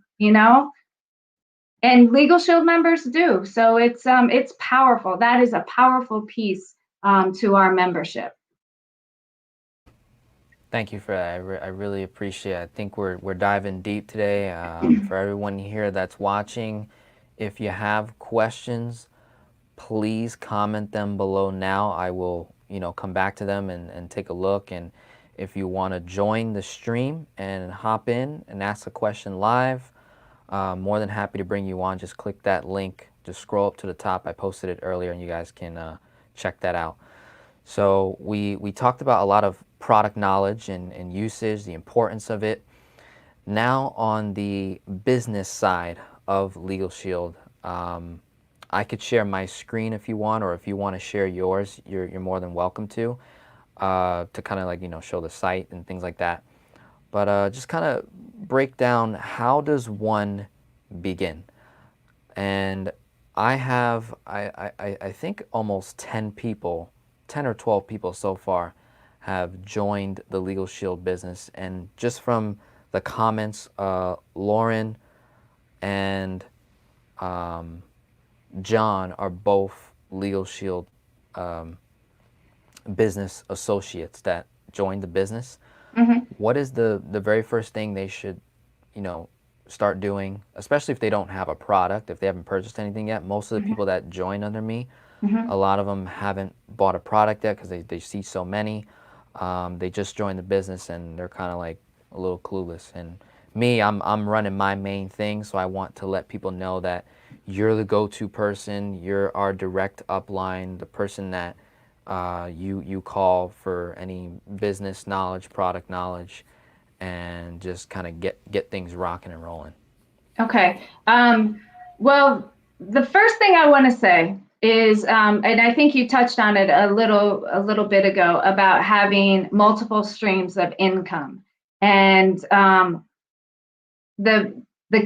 and LegalShield members do. So it's powerful. That is a powerful piece to our membership. Thank you for that. I really appreciate it. I think we're diving deep today. For everyone here that's watching, if you have questions, please comment them below now. I will, come back to them and take a look. And if you want to join the stream and hop in and ask a question live, more than happy to bring you on. Just click that link. Just scroll up to the top. I posted it earlier, and you guys can check that out. So we talked about a lot of product knowledge and usage, the importance of it. Now on the business side of LegalShield, I could share my screen if you want, or if you want to share yours, you're more than welcome to kind of show the site and things like that. But just kind of break down, how does one begin? And I think almost 10 or 12 people so far have joined the LegalShield business. And just from the comments, Lauren and John are both LegalShield business associates that joined the business. Mm-hmm. What is the very first thing they should, start doing, especially if they don't have a product, if they haven't purchased anything yet? Most of the people that join under me, a lot of them haven't bought a product yet because they see so many. They just joined the business and they're kind of like a little clueless. And me, I'm running my main thing, so I want to let people know that you're the go-to person. You're our direct upline, the person that you call for any business knowledge, product knowledge, and just kind of get things rocking and rolling. Okay. Well, the first thing I want to say is, and I think you touched on it a little bit ago, about having multiple streams of income. And the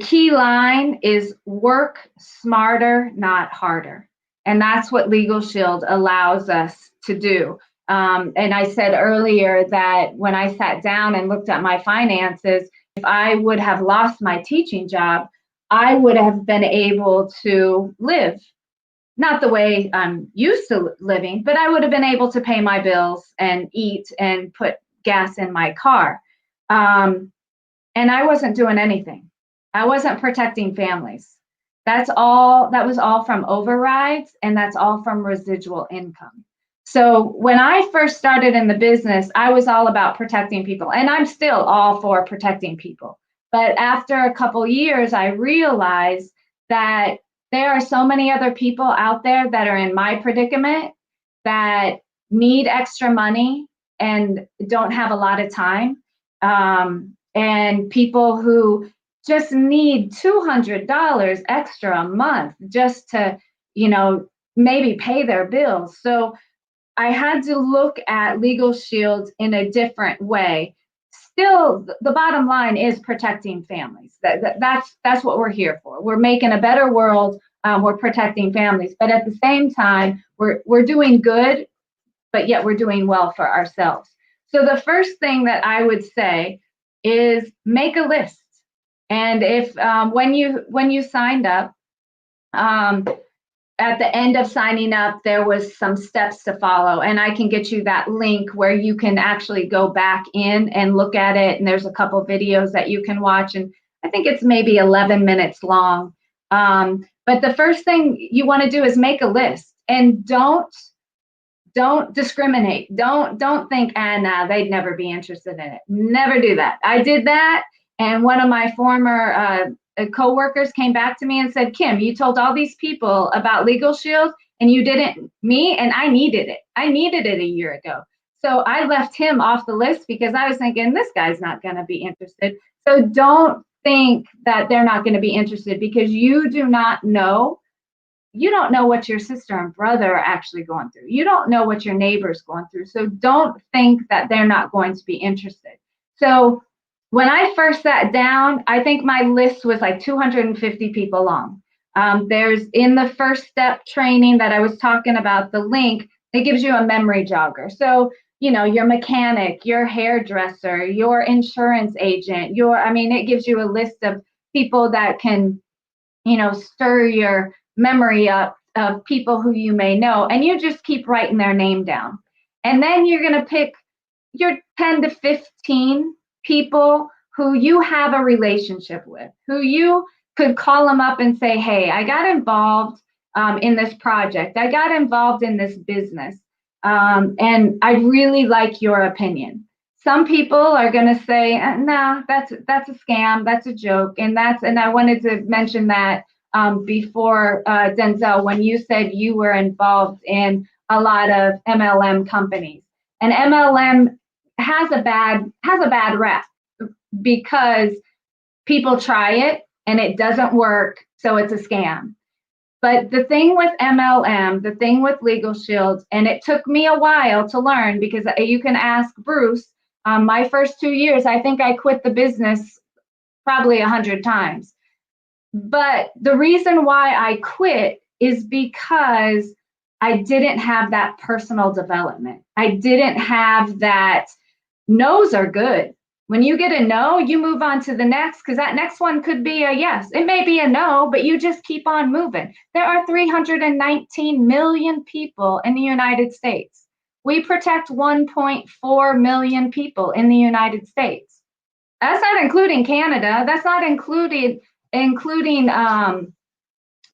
key line is work smarter, not harder. And that's what LegalShield allows us to do. And I said earlier that when I sat down and looked at my finances, if I would have lost my teaching job, I would have been able to live, not the way I'm used to living, but I would have been able to pay my bills and eat and put gas in my car. And I wasn't doing anything. I wasn't protecting families. That was all from overrides, and that's all from residual income. So when I first started in the business, I was all about protecting people, and I'm still all for protecting people. But after a couple years, I realized that there are so many other people out there that are in my predicament that need extra money and don't have a lot of time. And people who just need $200 extra a month just to, maybe pay their bills. So I had to look at LegalShield in a different way. Still, the bottom line is protecting families. That's what we're here for. We're making a better world. We're protecting families, but at the same time, we're doing good, but yet we're doing well for ourselves. So the first thing that I would say is make a list. And if when you signed up, at the end of signing up, there was some steps to follow, and I can get you that link where you can actually go back in and look at it. And there's a couple videos that you can watch, and I think it's maybe 11 minutes long. But the first thing you want to do is make a list, and don't discriminate. Don't think, nah, they'd never be interested in it. Never do that. I did that, and one of my former coworkers came back to me and said, Kim, you told all these people about LegalShield and you didn't me, and I needed it. I needed it a year ago. So I left him off the list because I was thinking, this guy's not going to be interested. So don't think that they're not going to be interested, because you don't know what your sister and brother are actually going through. You don't know what your neighbor's going through. So don't think that they're not going to be interested. So when I first sat down, I think my list was like 250 people long. There's in the first step training that I was talking about, the link, it gives you a memory jogger. So, your mechanic, your hairdresser, your insurance agent, it gives you a list of people that can, stir your memory up of people who you may know, and you just keep writing their name down. And then you're going to pick your 10 to 15 people who you have a relationship with, who you could call them up and say, hey, I got involved in this project. I got involved in this business. And I'd really like your opinion. Some people are going to say, nah, that's a scam. That's a joke. And I wanted to mention that before, Denzel, when you said you were involved in a lot of MLM companies. And MLM has a bad rap because people try it and it doesn't work, so it's a scam. But the thing with MLM, the thing with LegalShield, and it took me a while to learn, because you can ask Bruce, my first 2 years, I think I quit the business probably 100 times. But the reason why I quit is because I didn't have that personal development. I didn't have that. No's are good. When you get a no, you move on to the next, because that next one could be a yes. It may be a no, but you just keep on moving. There are 319 million people in the United States. We protect 1.4 million people in the United States. That's not including Canada. That's not including England.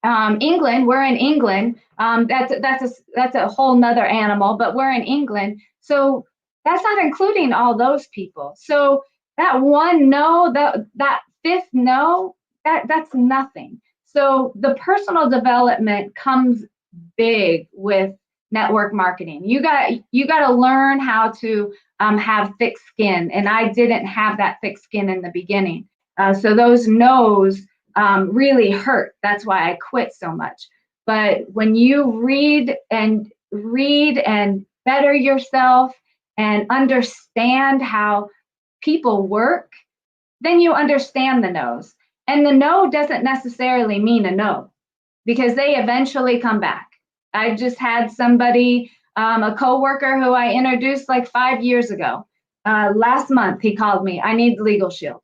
We're in England. That's a whole nother animal, but we're in England. So that's not including all those people. So that one no, that fifth no, that's nothing. So the personal development comes big with network marketing. You got to learn how to have thick skin, and I didn't have that thick skin in the beginning. So those no's really hurt. That's why I quit so much. But when you read and better yourself and understand how people work, then you understand the no's. And the no doesn't necessarily mean a no, because they eventually come back. I just had somebody A coworker who I introduced like 5 years ago. Last month, he called me, I need LegalShield.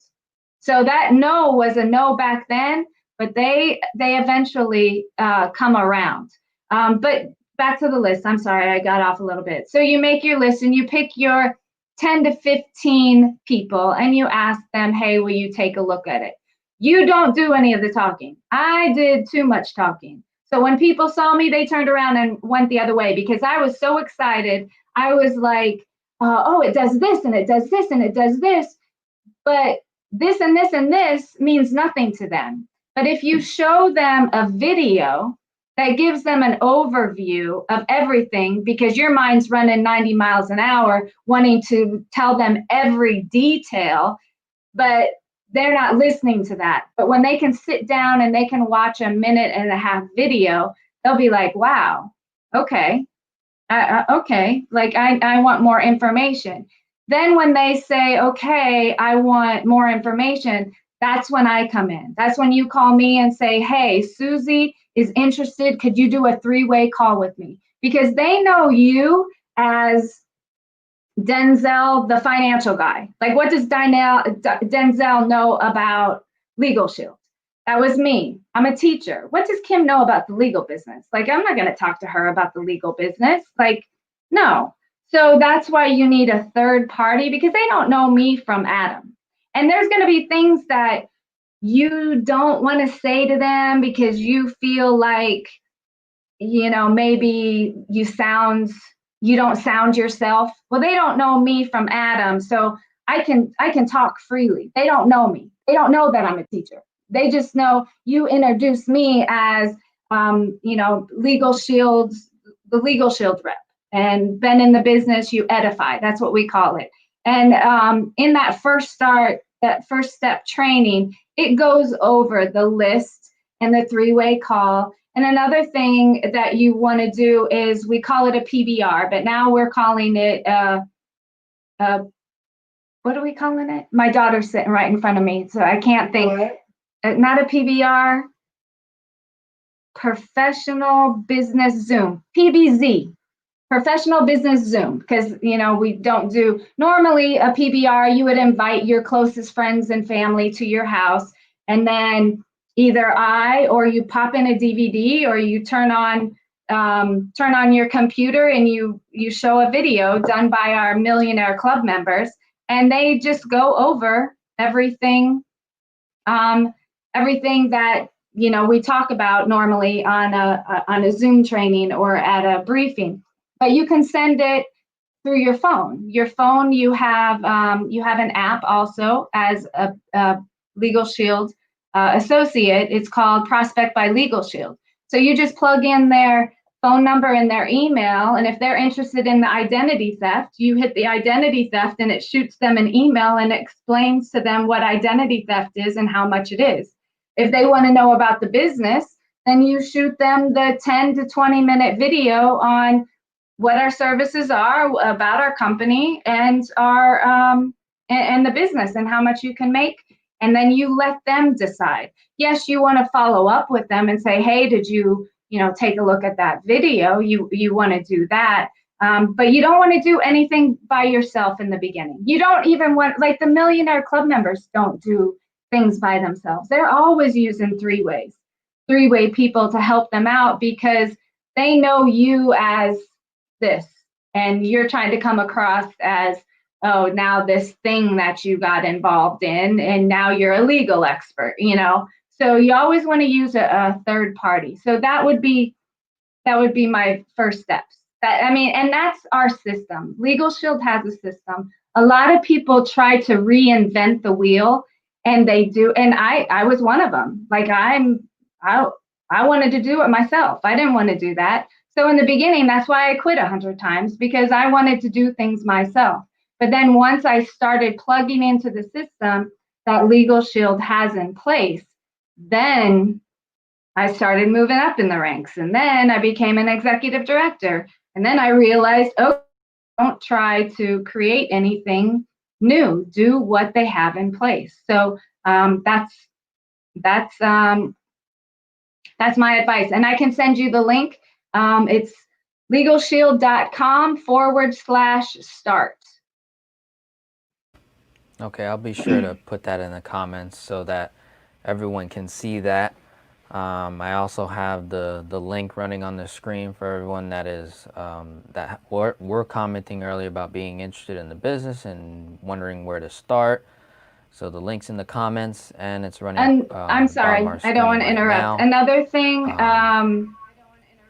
So that no was a no back then, but they eventually come around. But back to the list. I'm sorry, I got off a little bit. So you make your list and you pick your 10 to 15 people and you ask them, hey, will you take a look at it? You don't do any of the talking. I did too much talking. So when people saw me, they turned around and went the other way because I was so excited. I was like, oh, it does this and it does this and it does this. But this and this and this means nothing to them. But if you show them a video that gives them an overview of everything, because your mind's running 90 miles an hour, wanting to tell them every detail, but they're not listening to that. But when they can sit down and they can watch a 1.5-minute video, they'll be like, wow, okay, okay, like I want more information. Then when they say, okay, I want more information, that's when I come in. That's when you call me and say, hey, Susie is interested. Could you do a 3-way call with me? Because they know you as Denzel, the financial guy. Like, what does Denzel know about LegalShield? That was me. I'm a teacher. What does Kim know about the legal business? Like, I'm not going to talk to her about the legal business. Like, no. So that's why you need a third party, because they don't know me from Adam. And there's going to be things that you don't want to say to them because you feel like, maybe you don't sound yourself. Well, they don't know me from Adam, so I can talk freely. They don't know me. They don't know that I'm a teacher. They just know you introduced me as LegalShield's the LegalShield rep, and been in the business. You edify. That's what we call it. And in that first step training, it goes over the list and the 3-way call. And another thing that you want to do is, we call it a PBR, but now we're calling it what are we calling it? My daughter's sitting right in front of me, so I can't think. What? Not a PBR, professional business Zoom, PBZ, professional business Zoom, because we don't do normally a PBR. You would invite your closest friends and family to your house, and then either or you pop in a DVD, or you turn on your computer and you show a video done by our Millionaire Club members, and they just go over everything that we talk about normally on a Zoom training or at a briefing. But you can send it through your phone. Your phone, you have an app also as a LegalShield associate. It's called Prospect by LegalShield. So you just plug in their phone number and their email, and if they're interested in the identity theft, you hit the identity theft and it shoots them an email and explains to them what identity theft is and how much it is. If they want to know about the business, then you shoot them the 10 to 20-minute video on what our services are, about our company and our and the business and how much you can make. And then you let them decide. Yes, you want to follow up with them and say, hey, did you take a look at that video? You want to do that. But you don't want to do anything by yourself in the beginning. You don't even want, like the Millionaire Club members don't do things by themselves. They're always using 3-way people to help them out, because they know you as this, and you're trying to come across as, oh, now this thing that you got involved in, and now you're a legal expert, So you always want to use a third party. So that would be my first steps. And that's our system. LegalShield has a system. A lot of people try to reinvent the wheel, and they do. And I was one of them. Like I wanted to do it myself. I didn't want to do that. So in the beginning, that's why I quit 100 times, because I wanted to do things myself. But then once I started plugging into the system that LegalShield has in place, then I started moving up in the ranks, and then I became an executive director. And then I realized, oh, don't try to create anything new. Do what they have in place. So that's my advice. And I can send you the link. It's LegalShield.com/start. Okay, I'll be sure to put that in the comments so that everyone can see that. I also have the link running on the screen for everyone that is that were commenting earlier about being interested in the business and wondering where to start. So the link's in the comments and it's running And I'm bottom of our sorry, I don't screen want to right interrupt. now. Another thing,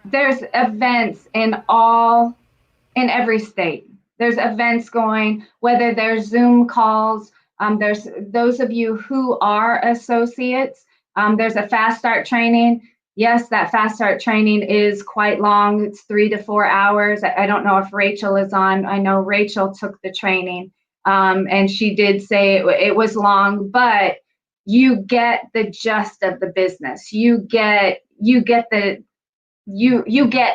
there's events in every state. There's events going, whether there's Zoom calls. There's those of you who are associates. There's a fast start training. Yes, that fast start training is quite long. It's 3 to 4 hours. I don't know if Rachel is on. I know Rachel took the training, and she did say it was long, but you get the gist of the business. You get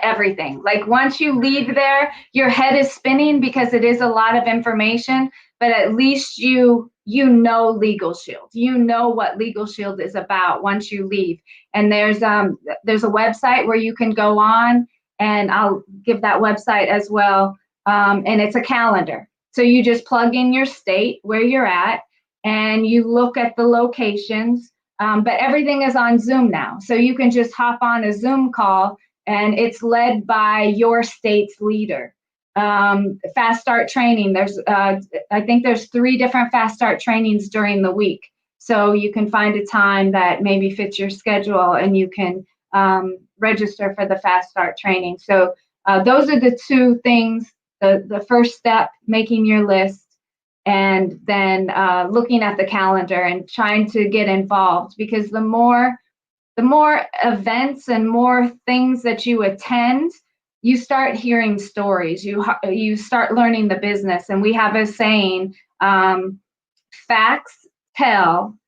everything. Like once you leave there, your head is spinning because it is a lot of information, but at least you know LegalShield. You know what LegalShield is about once you leave. And there's a website where you can go on, and I'll give that website as well. And it's a calendar. So you just plug in your state where you're at, and you look at the locations. But everything is on Zoom now. So you can just hop on a Zoom call, and it's led by your state's leader. Fast start training. I think there's 3 different fast start trainings during the week. So you can find a time that maybe fits your schedule, and you can register for the fast start training. So those are the 2 things. The first step, making your list, and then looking at the calendar and trying to get involved, because the more events and more things that you attend, you start hearing stories. You start learning the business, and we have a saying: facts tell,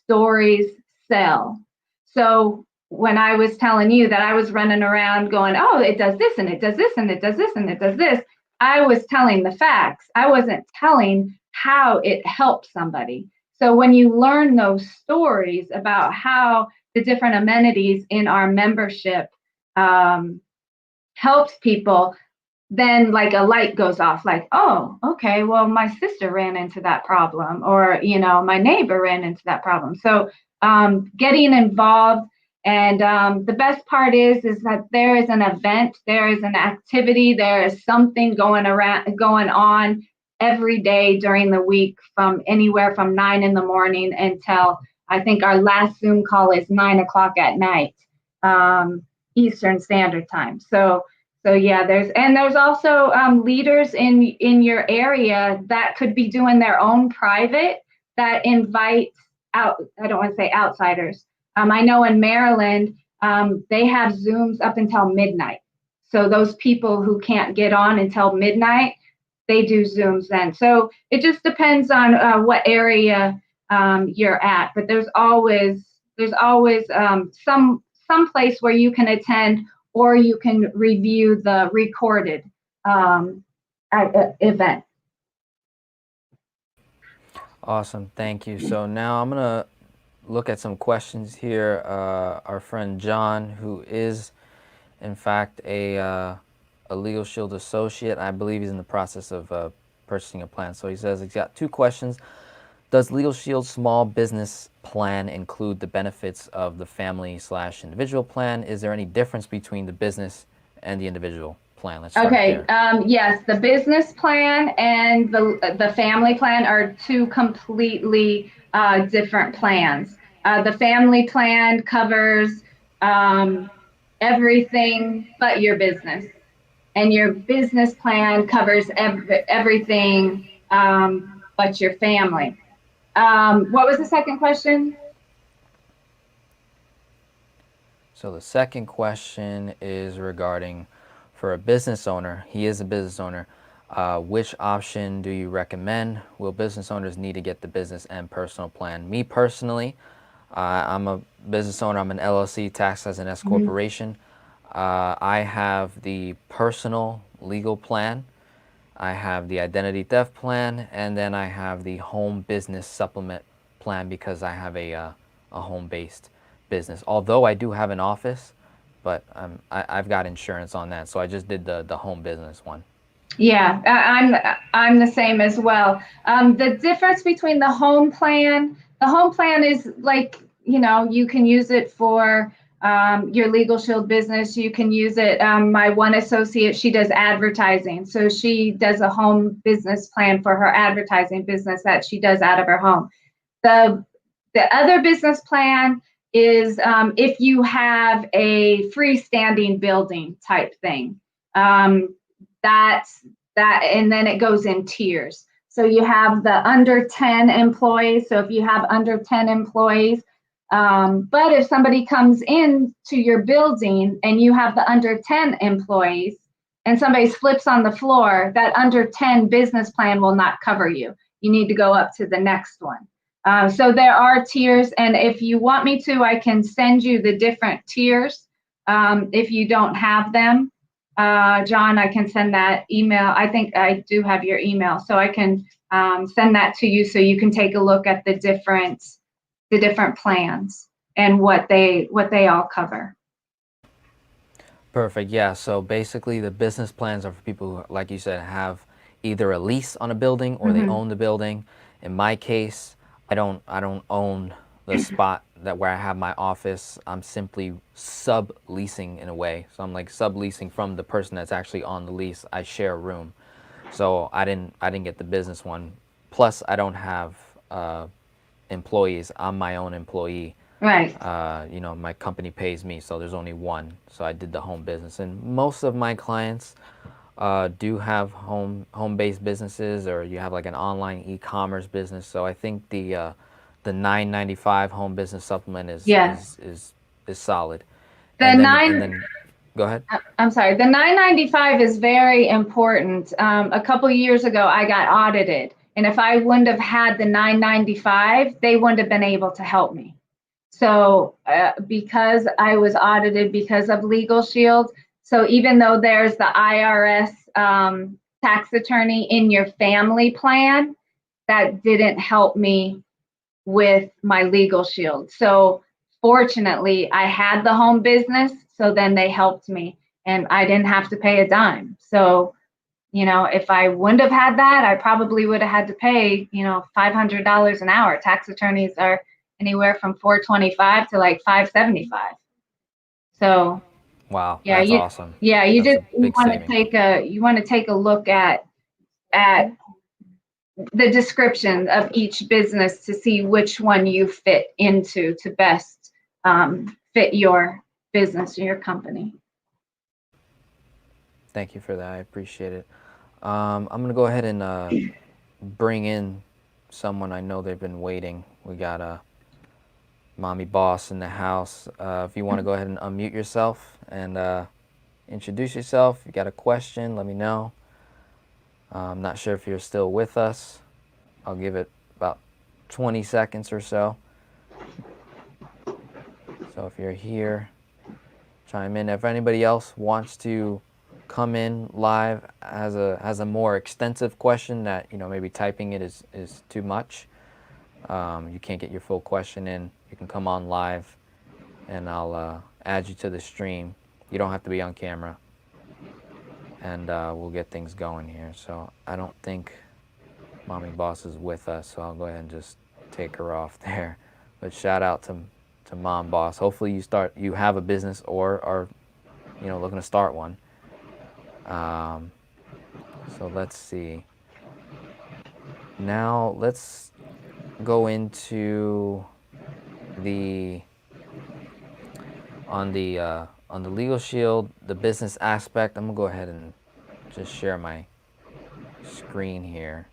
stories sell. So when I was telling you that I was running around going, oh, it does this and it does this and it does this and it does this, I was telling the facts. I wasn't telling how it helped somebody. So when you learn those stories about how the different amenities in our membership helps people, then like a light goes off, like, oh, okay, well, my sister ran into that problem, or my neighbor ran into that problem. So getting involved. And the best part is that there is an event, there is an activity, there is something going on every day during the week, from anywhere from 9 in the morning until, I think our last Zoom call is 9 o'clock at night, Eastern Standard Time. So yeah, there's also leaders in your area that could be doing their own private, that invite out. I don't want to say outsiders. I know in Maryland, they have Zooms up until midnight. So those people who can't get on until midnight, they do Zooms then. So it just depends on what area you're at. But there's always some place where you can attend, or you can review the recorded event. Awesome, thank you. So now I'm gonna look at some questions here. Our friend John, who is in fact a LegalShield associate, I believe he's in the process of purchasing a plan. So he says he's got 2 questions. Does LegalShield small business plan include the benefits of the family/individual plan? Is there any difference between the business and the individual plan? Let's start Okay. there. Yes, the business plan and the family plan are 2 completely different plans. The family plan covers everything but your business, and your business plan covers everything but your family. What was the second question? So the second question is regarding, for a business owner, he is a business owner, which option do you recommend? Will business owners need to get the business and personal plan? Me personally, I'm a business owner. I'm an LLC, taxed as an S Mhm. corporation. I have the personal legal plan. I have the identity theft plan, and then I have the home business supplement plan because I have a home-based business. Although I do have an office, but I've got insurance on that, so I just did the home business one. Yeah, I'm the same as well. The difference between the home plan is like, you can use it for your LegalShield business. You can use it. My one associate, she does advertising, so she does a home business plan for her advertising business that she does out of her home. The the other business plan is if you have a freestanding building type thing. Um, that's and then it goes in tiers. So you have the under 10 employees. So if you have under 10 employees, but if somebody comes in to your building and you have the under 10 employees and somebody slips on the floor, that under 10 business plan will not cover you. You need to go up to the next one. So there are tiers, and if you want me to, I can send you the different tiers. If you don't have them, John, I can send that email. I think I do have your email, so I can send that to you so you can take a look at the different plans and what they all cover. Perfect. Yeah. So basically, the business plans are for people who, like you said, have either a lease on a building or they Mm-hmm. own the building. In my case, I don't own the spot that where I have my office. I'm simply subleasing in a way. So I'm like subleasing from the person that's actually on the lease. I share a room. So I didn't get the business one. Plus, I don't have employees. I'm my own employee. Right. My company pays me, so there's only one. So I did the home business, and most of my clients do have home-based businesses, or you have like an online e-commerce business. So I think the 9.95 home business supplement is Yes. is is is solid. The And nine. then go ahead. I'm sorry. The 995 is very important. A couple of years ago, I got audited, and if I wouldn't have had the 995, they wouldn't have been able to help me. So because I was audited because of LegalShield, so even though there's the IRS tax attorney in your family plan, that didn't help me with my LegalShield. So fortunately, I had the home business, so then they helped me, and I didn't have to pay a dime. So if I wouldn't have had that, I probably would have had to pay, $500 an hour. Tax attorneys are anywhere from 425 to like 575. So Wow, yeah, that's awesome. you That's just a big savings. you want to take a look at the description of each business to see which one you fit into to best fit your business or your company. Thank you for that. I appreciate it. I'm gonna go ahead and bring in someone. I know they've been waiting. We got a mommy boss in the house. If you want to go ahead and unmute yourself and introduce yourself, if you got a question, let me know. I'm not sure if you're still with us. I'll give it about 20 seconds or so. So if you're here, chime in. If anybody else wants to come in live, has a more extensive question that maybe typing it is too much, you can't get your full question in, you can come on live and I'll add you to the stream. You don't have to be on camera, and we'll get things going here. So I don't think Mommy Boss is with us, so I'll go ahead and just take her off there. But shout out to Mom Boss. Hopefully you have a business or are looking to start one. So let's see. Now let's go into the on the LegalShield, the business aspect. I'm gonna go ahead and just share my screen here.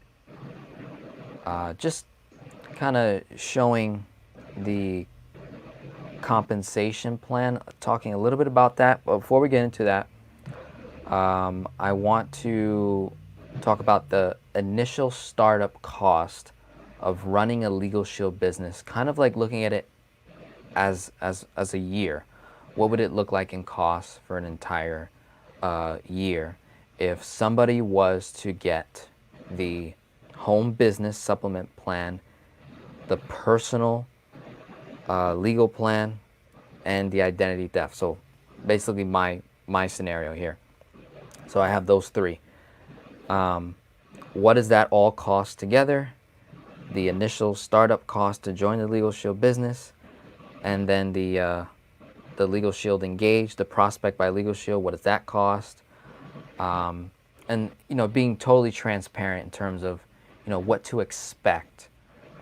Just kind of showing the compensation plan, talking a little bit about that. But before we get into that, I want to talk about the initial startup cost of running a LegalShield business, kind of like looking at it as a year. What would it look like in costs for an entire year if somebody was to get the home business supplement plan, the personal legal plan, and the identity theft? So basically my scenario here. So I have those three. What does that all cost together? The initial startup cost to join the LegalShield business, and then the LegalShield Engage, the prospect by LegalShield. What does that cost? And being totally transparent in terms of what to expect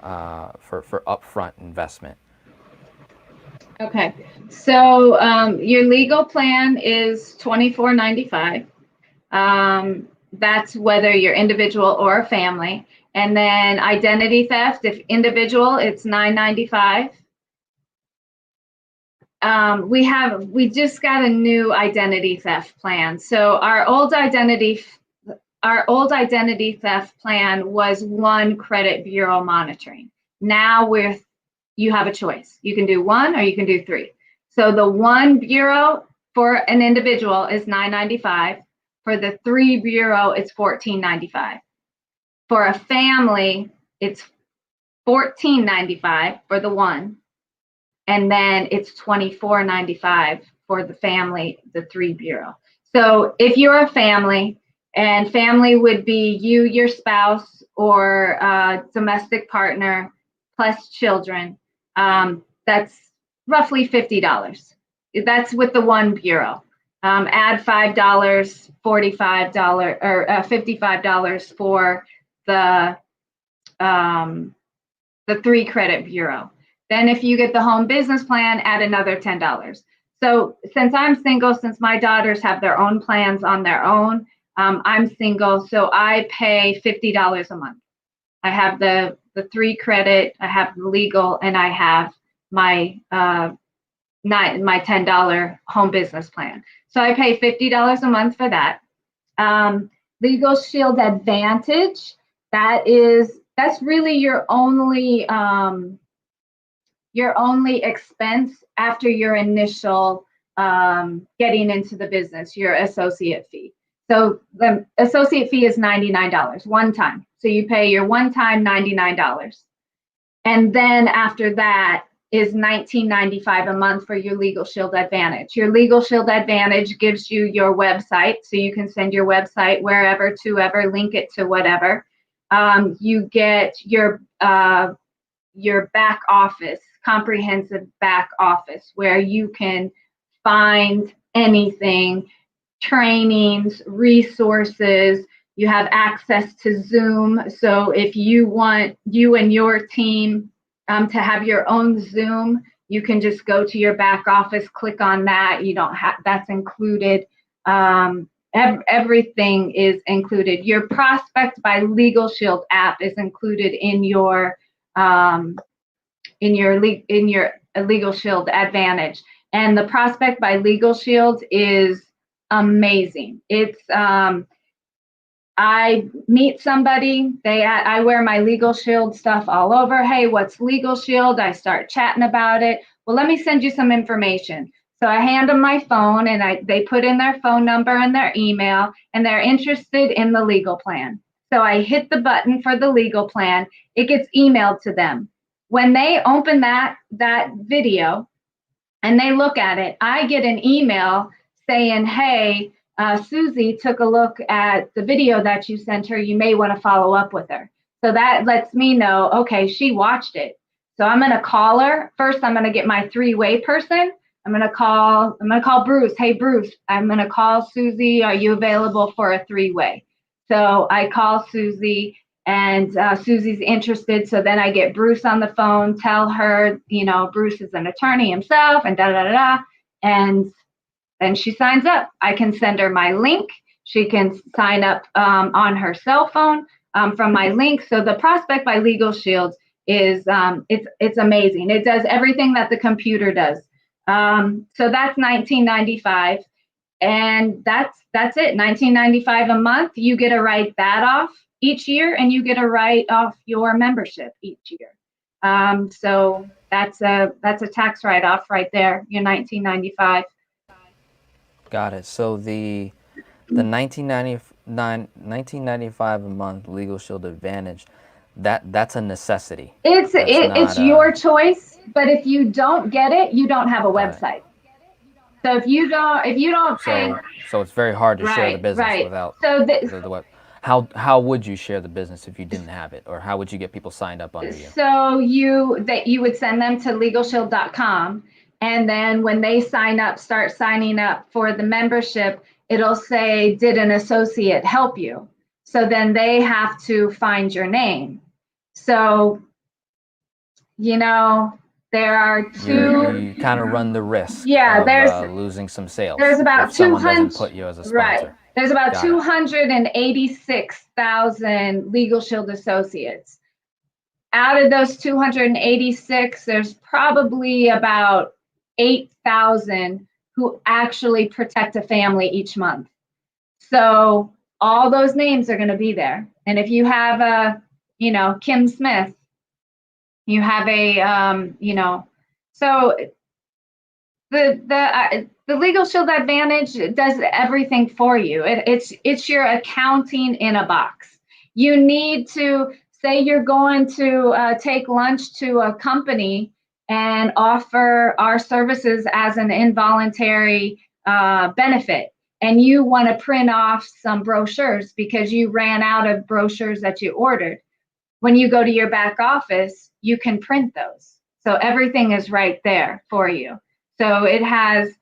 for upfront investment. Okay, so your legal plan is $24.95. That's whether you're individual or a family. And then identity theft, if individual, it's $9.95. We just got a new identity theft plan. So our old identity theft plan was one credit bureau monitoring. Now you have a choice. You can do one or you can do three. So the one bureau for an individual is $9.95. For the three bureau, it's $14.95. For a family, it's $14.95 for the one, and then it's $24.95 for the family, the three bureau. So if you're a family, and family would be you, your spouse, or domestic partner plus children, that's roughly $50. That's with the one bureau. Add $5, $45 or $55 for the three credit bureau. Then if you get the home business plan, add another $10. So since I'm single, since my daughters have their own plans on their own, I'm single, so I pay $50 a month. I have the three credit, I have the legal, and I have my my $10 home business plan. So I pay $50 a month for that. LegalShield Advantage, that's really your only expense after your initial getting into the business, your associate fee. So the associate fee is $99 one time. So you pay your one time $99. And then after that is $19.95 a month for your LegalShield Advantage. Your LegalShield Advantage gives you your website, so you can send your website wherever to ever, link it to whatever. You get your back office, comprehensive back office, where you can find anything, trainings, resources. You have access to Zoom. So if you want you and your team to have your own Zoom, you can just go to your back office, click on that. You don't have, that's included. Everything is included. Your Prospect by LegalShield app is included in your LegalShield Advantage. And the Prospect by LegalShield is amazing. It's I meet somebody, I wear my LegalShield stuff all over. Hey, what's LegalShield? I start chatting about it. Well, let me send you some information. So I hand them my phone, and they put in their phone number and their email, and they're interested in the legal plan. So I hit the button for the legal plan. It gets emailed to them. When they open that video and they look at it, I get an email saying, hey, Susie took a look at the video that you sent her. You may want to follow up with her. So that lets me know, okay, she watched it. So I'm going to call her. First, I'm going to get my three-way person. I'm going to call Bruce. Hey, Bruce, I'm going to call Susie. Are you available for a three-way? So I call Susie, and Susie's interested. So then I get Bruce on the phone, tell her, Bruce is an attorney himself, and da-da-da-da. And then she signs up. I can send her my link. She can sign up on her cell phone from my link. So the Prospect by LegalShield is it's amazing. It does everything that the computer does. So that's $19.95, and that's it. $19.95 a month. You get to write that off each year, and you get to write off your membership each year. So that's a tax write-off right there. Your $19.95. Got it. So the $19.95 a month LegalShield Advantage, that's a necessity. It's your choice, but if you don't get it, you don't have a website. So if you don't pay, So it's very hard to share the right, business right. without So this, the web. How would you share the business if you didn't have it, or how would you get people signed up under you? so you would send them to LegalShield.com, and then when they start signing up for the membership, it'll say, "Did an associate help you?" So then they have to find your name. So you know there are You two. kind of run the risk Yeah, of losing some sales there's if about someone doesn't 200, put you as a right. sponsor. There's about Got it. 286,000 Legal Shield associates. Out of those 286, there's probably about 8,000 who actually protect a family each month. So all those names are going to be there. And if you have Kim Smith, you have so the Legal Shield Advantage does everything for you. It's your accounting in a box. You need to say you're going to take lunch to a company and offer our services as an involuntary benefit, and you want to print off some brochures because you ran out of brochures that you ordered. When you go to your back office, you can print those. So everything is right there for you. So it has,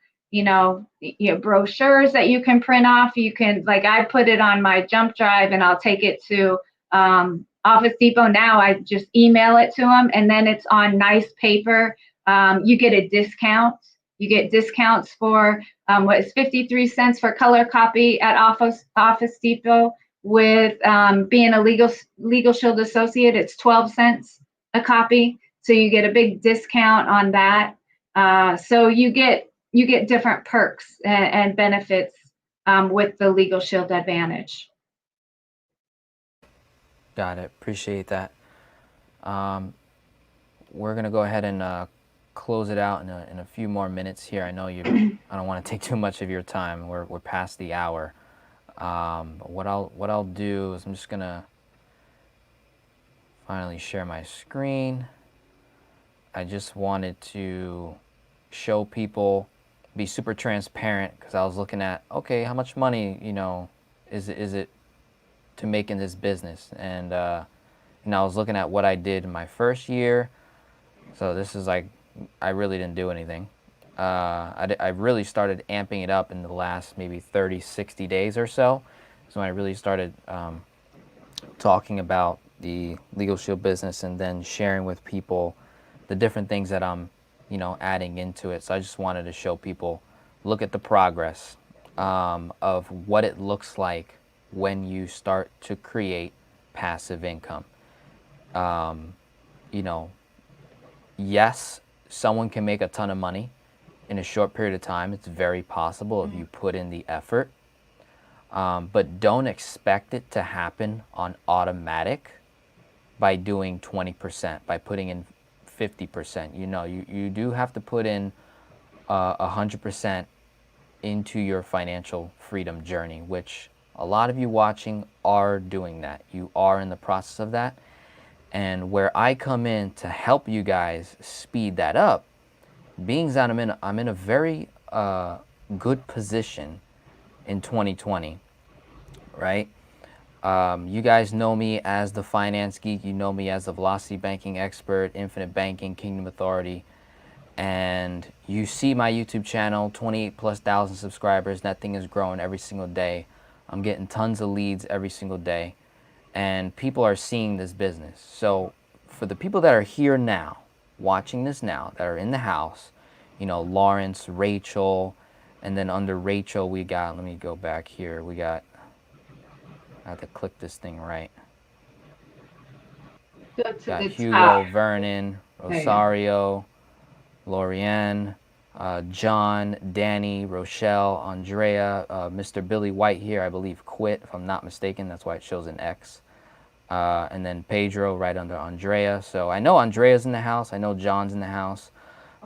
brochures that you can print off. You can, like, I put it on my jump drive and I'll take it to Office Depot now. I just email it to them, and then it's on nice paper. You get a discount. You get discounts for what is 53 cents for color copy at Office Depot. With being a Legal Shield associate, it's 12 cents a copy. So you get a big discount on that. So you get different perks and benefits with the Legal Shield Advantage. Got it. Appreciate that. We're gonna go ahead and close it out in a few more minutes here. I know you. I don't want to take too much of your time. We're past the hour. What I'll do is I'm just gonna finally share my screen. I just wanted to show people, be super transparent, because I was looking at, okay, how much money is it to make in this business, and I was looking at what I did in my first year. So this is like, I really didn't do anything. I really started amping it up in the last maybe 30, 60 days or so. So when I really started talking about the Legal Shield business and then sharing with people the different things that I'm, adding into it. So I just wanted to show people, look at the progress of what it looks like when you start to create passive income. You know, yes, someone can make a ton of money in a short period of time. It's very possible if you put in the effort. But don't expect it to happen on automatic by doing 20%, by putting in 50%. You do have to put in 100% into your financial freedom journey, which a lot of you watching are doing that. You are in the process of that. And where I come in to help you guys speed that up, being that I'm in a very good position in 2020, right? You guys know me as the finance geek. You know me as the velocity banking expert, infinite banking, kingdom authority. And you see my YouTube channel, 28,000+ subscribers. That thing is growing every single day. I'm getting tons of leads every single day. And people are seeing this business. So for the people that are here now, watching this now, that are in the house, Lawrence, Rachel, and then under Rachel we got, let me go back here, we got, I have to click this thing right. Go to Got the Hugo, top. Vernon, There you go. Rosario, Lorianne, John, Danny, Rochelle, Andrea, Mr. Billy White here, I believe, quit, if I'm not mistaken. That's why it shows an X. And then Pedro right under Andrea. So I know Andrea's in the house. I know John's in the house.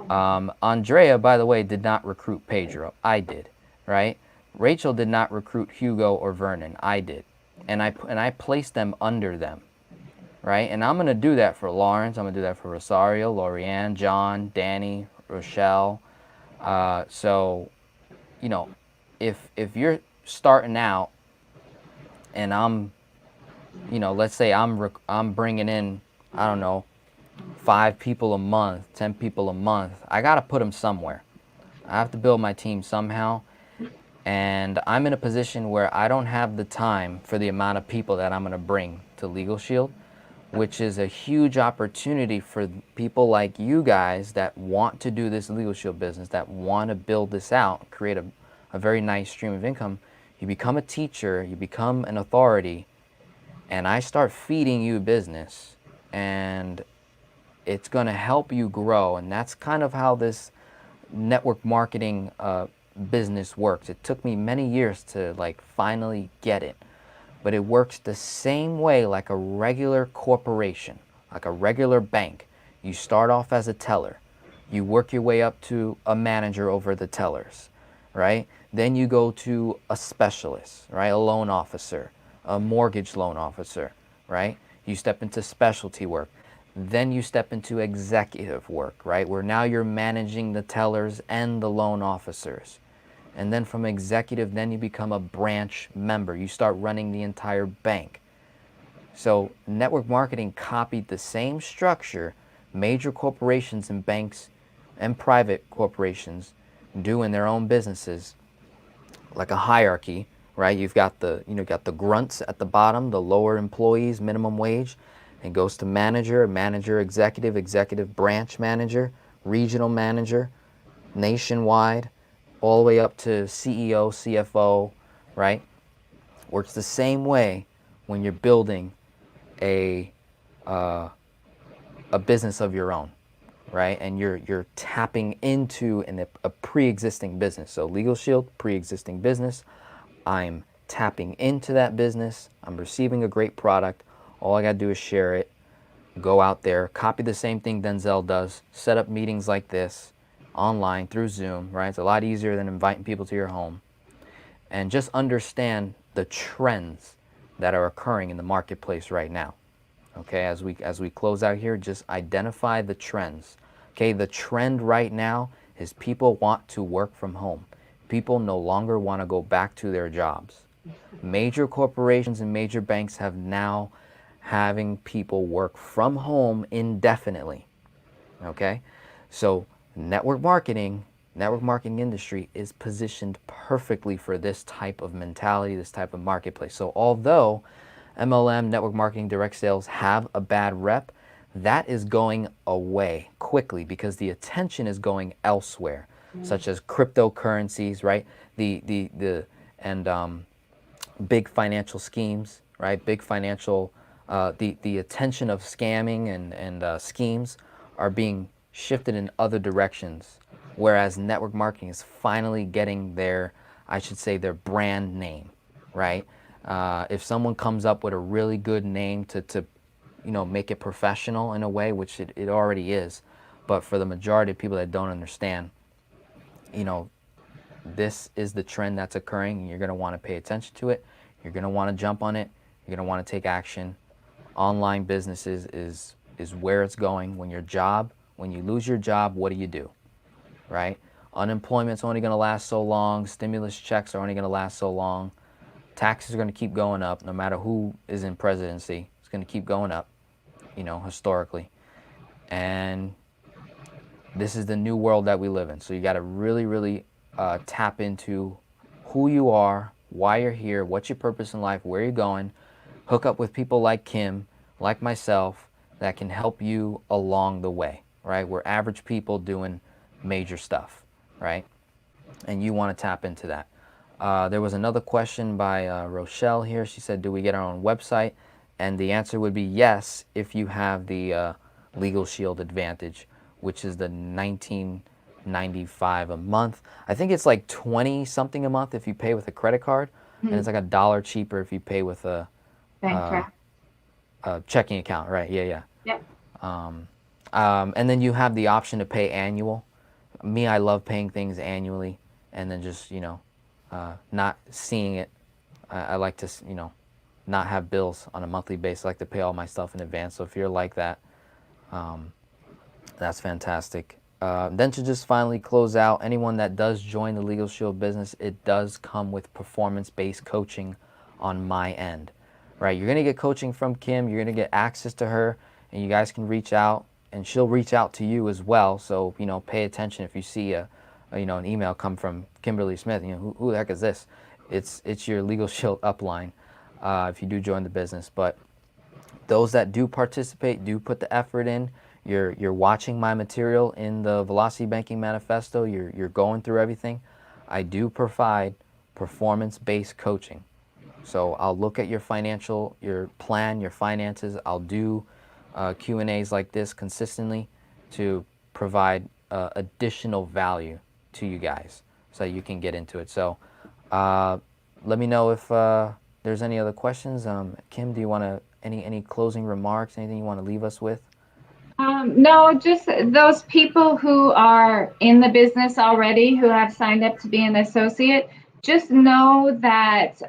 Andrea, by the way, did not recruit Pedro. I did, right? Rachel did not recruit Hugo or Vernon. I did. And I placed them under them, right? And I'm going to do that for Lawrence. I'm going to do that for Rosario, Lorianne, John, Danny, Rochelle. So you know, if you're starting out and I'm, let's say I'm bringing in, I don't know, 5 people a month, 10 people a month. I got to put them somewhere. I have to build my team somehow. And I'm in a position where I don't have the time for the amount of people that I'm going to bring to LegalShield, which is a huge opportunity for people like you guys that want to do this LegalShield business, that want to build this out, create a very nice stream of income. You become a teacher, you become an authority, and I start feeding you business, and it's going to help you grow. And that's kind of how this network marketing business works. It took me many years to like finally get it, but it works the same way like a regular corporation, like a regular bank. You start off as a teller, you work your way up to a manager over the tellers, right? Then you go to a specialist, right? A loan officer, a mortgage loan officer, right? You step into specialty work. Then you step into executive work, right? Where now you're managing the tellers and the loan officers. And then from executive, then you become a branch member. You start running the entire bank. So network marketing copied the same structure major corporations and banks and private corporations do in their own businesses, like a hierarchy, right? You've got got the grunts at the bottom, the lower employees, minimum wage. It goes to manager, executive, branch manager, regional manager, nationwide, all the way up to CEO, CFO, right? Works the same way when you're building a a business of your own, right? And you're tapping into a pre-existing business. So LegalShield, pre-existing business. I'm tapping into that business. I'm receiving a great product. All I got to do is share it, go out there, copy the same thing Denzel does, set up meetings like this online through Zoom, right? It's a lot easier than inviting people to your home. And just understand the trends that are occurring in the marketplace right now. Okay, as we close out here, just identify the trends. Okay, the trend right now is people want to work from home. People no longer want to go back to their jobs. Major corporations and major banks have now having people work from home indefinitely. Okay, so network marketing industry is positioned perfectly for this type of mentality, this type of marketplace. So although MLM, network marketing, direct sales have a bad rep, that is going away quickly because the attention is going elsewhere, such as cryptocurrencies, right? And big financial schemes, right? Big financial, the attention of scamming and schemes are being shifted in other directions, whereas network marketing is finally getting their, I should say, their brand name, right? If someone comes up with a really good name to make it professional in a way, which it already is, but for the majority of people that don't understand, you know, this is the trend that's occurring, and you're going to want to pay attention to it. You're going to want to jump on it. You're going to want to take action. Online businesses is where it's going. When you lose your job, what do? Right? Unemployment's only going to last so long. Stimulus checks are only going to last so long. Taxes are going to keep going up no matter who is in presidency. It's going to keep going up, historically. And this is the new world that we live in. So you got to really, really tap into who you are, why you're here, what's your purpose in life, where you're going. Hook up with people like Kim, like myself, that can help you along the way, right? We're average people doing major stuff, right? And you want to tap into that. There was another question by Rochelle here. She said, do we get our own website? And the answer would be yes, if you have the LegalShield Advantage, which is the $19.95 a month. I think it's like 20 something a month if you pay with a credit card, and it's like $1 cheaper if you pay with a checking account, right? Yeah. Yep. And then you have the option to pay annual. Me, I love paying things annually, and then just not seeing it. I like to not have bills on a monthly basis. I like to pay all my stuff in advance. So if you're like that, that's fantastic. Then to just finally close out, anyone that does join the LegalShield business, it does come with performance-based coaching on my end, right? You're gonna get coaching from Kim, you're gonna get access to her, and you guys can reach out, and she'll reach out to you as well. So, pay attention if you see an email come from Kimberly Smith. Who the heck is this? It's your LegalShield upline if you do join the business. But those that do participate, do put the effort in. You're watching my material in the Velocity Banking Manifesto. You're going through everything. I do provide performance-based coaching. So I'll look at your plan, your finances. I'll do Q&As like this consistently to provide additional value to you guys so you can get into it. So let me know if there's any other questions. Kim, do you want to any closing remarks? Anything you want to leave us with? No, just those people who are in the business already, who have signed up to be an associate, just know that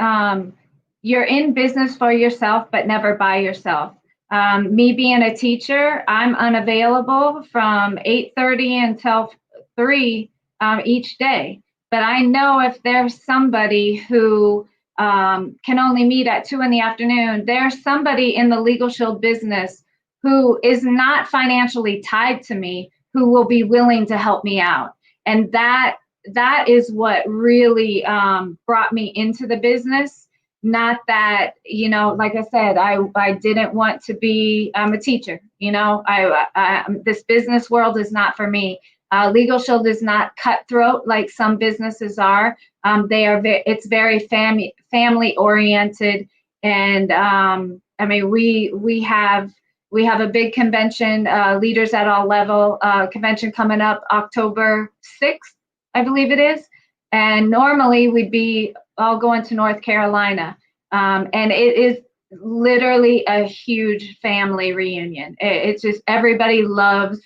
you're in business for yourself, but never by yourself. Me being a teacher, I'm unavailable from 8:30 until 3 each day. But I know if there's somebody who can only meet at 2 in the afternoon, there's somebody in the LegalShield business who is not financially tied to me, who will be willing to help me out. And that is what really brought me into the business. Not that, like I said, I didn't want to be a teacher. This business world is not for me. LegalShield is not cutthroat like some businesses are. It's very family oriented, and I mean we have a big convention, Leaders at All Level convention coming up October 6th, I believe it is. And normally we'd be all going to North Carolina. And it is literally a huge family reunion. It's just everybody loves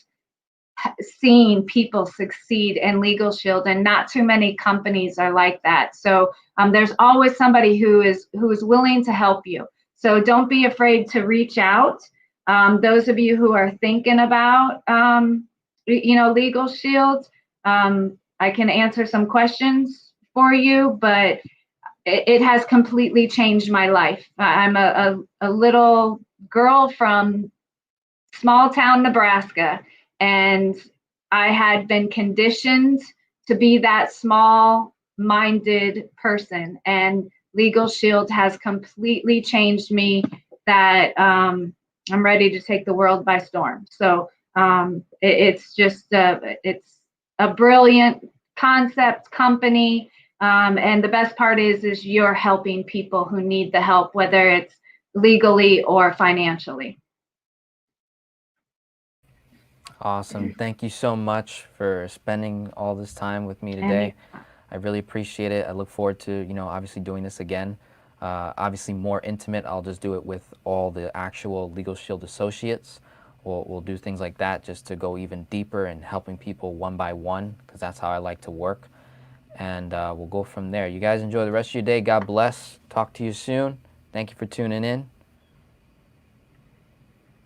seeing people succeed in LegalShield, and not too many companies are like that. So there's always somebody who is willing to help you. So don't be afraid to reach out. Those of you who are thinking about, LegalShield, I can answer some questions for you, but it has completely changed my life. I'm a little girl from small town Nebraska, and I had been conditioned to be that small-minded person, and LegalShield has completely changed me. That I'm ready to take the world by storm. So it's just it's a brilliant concept company, and the best part is you're helping people who need the help, whether it's legally or financially. Awesome. Thank you so much for spending all this time with me today. I really appreciate it. I look forward to, obviously doing this again. Obviously more intimate. I'll just do it with all the actual LegalShield associates. We'll do things like that just to go even deeper and helping people one by one, because that's how I like to work. And we'll go from there. You guys enjoy the rest of your day. God bless. Talk to you soon. Thank you for tuning in.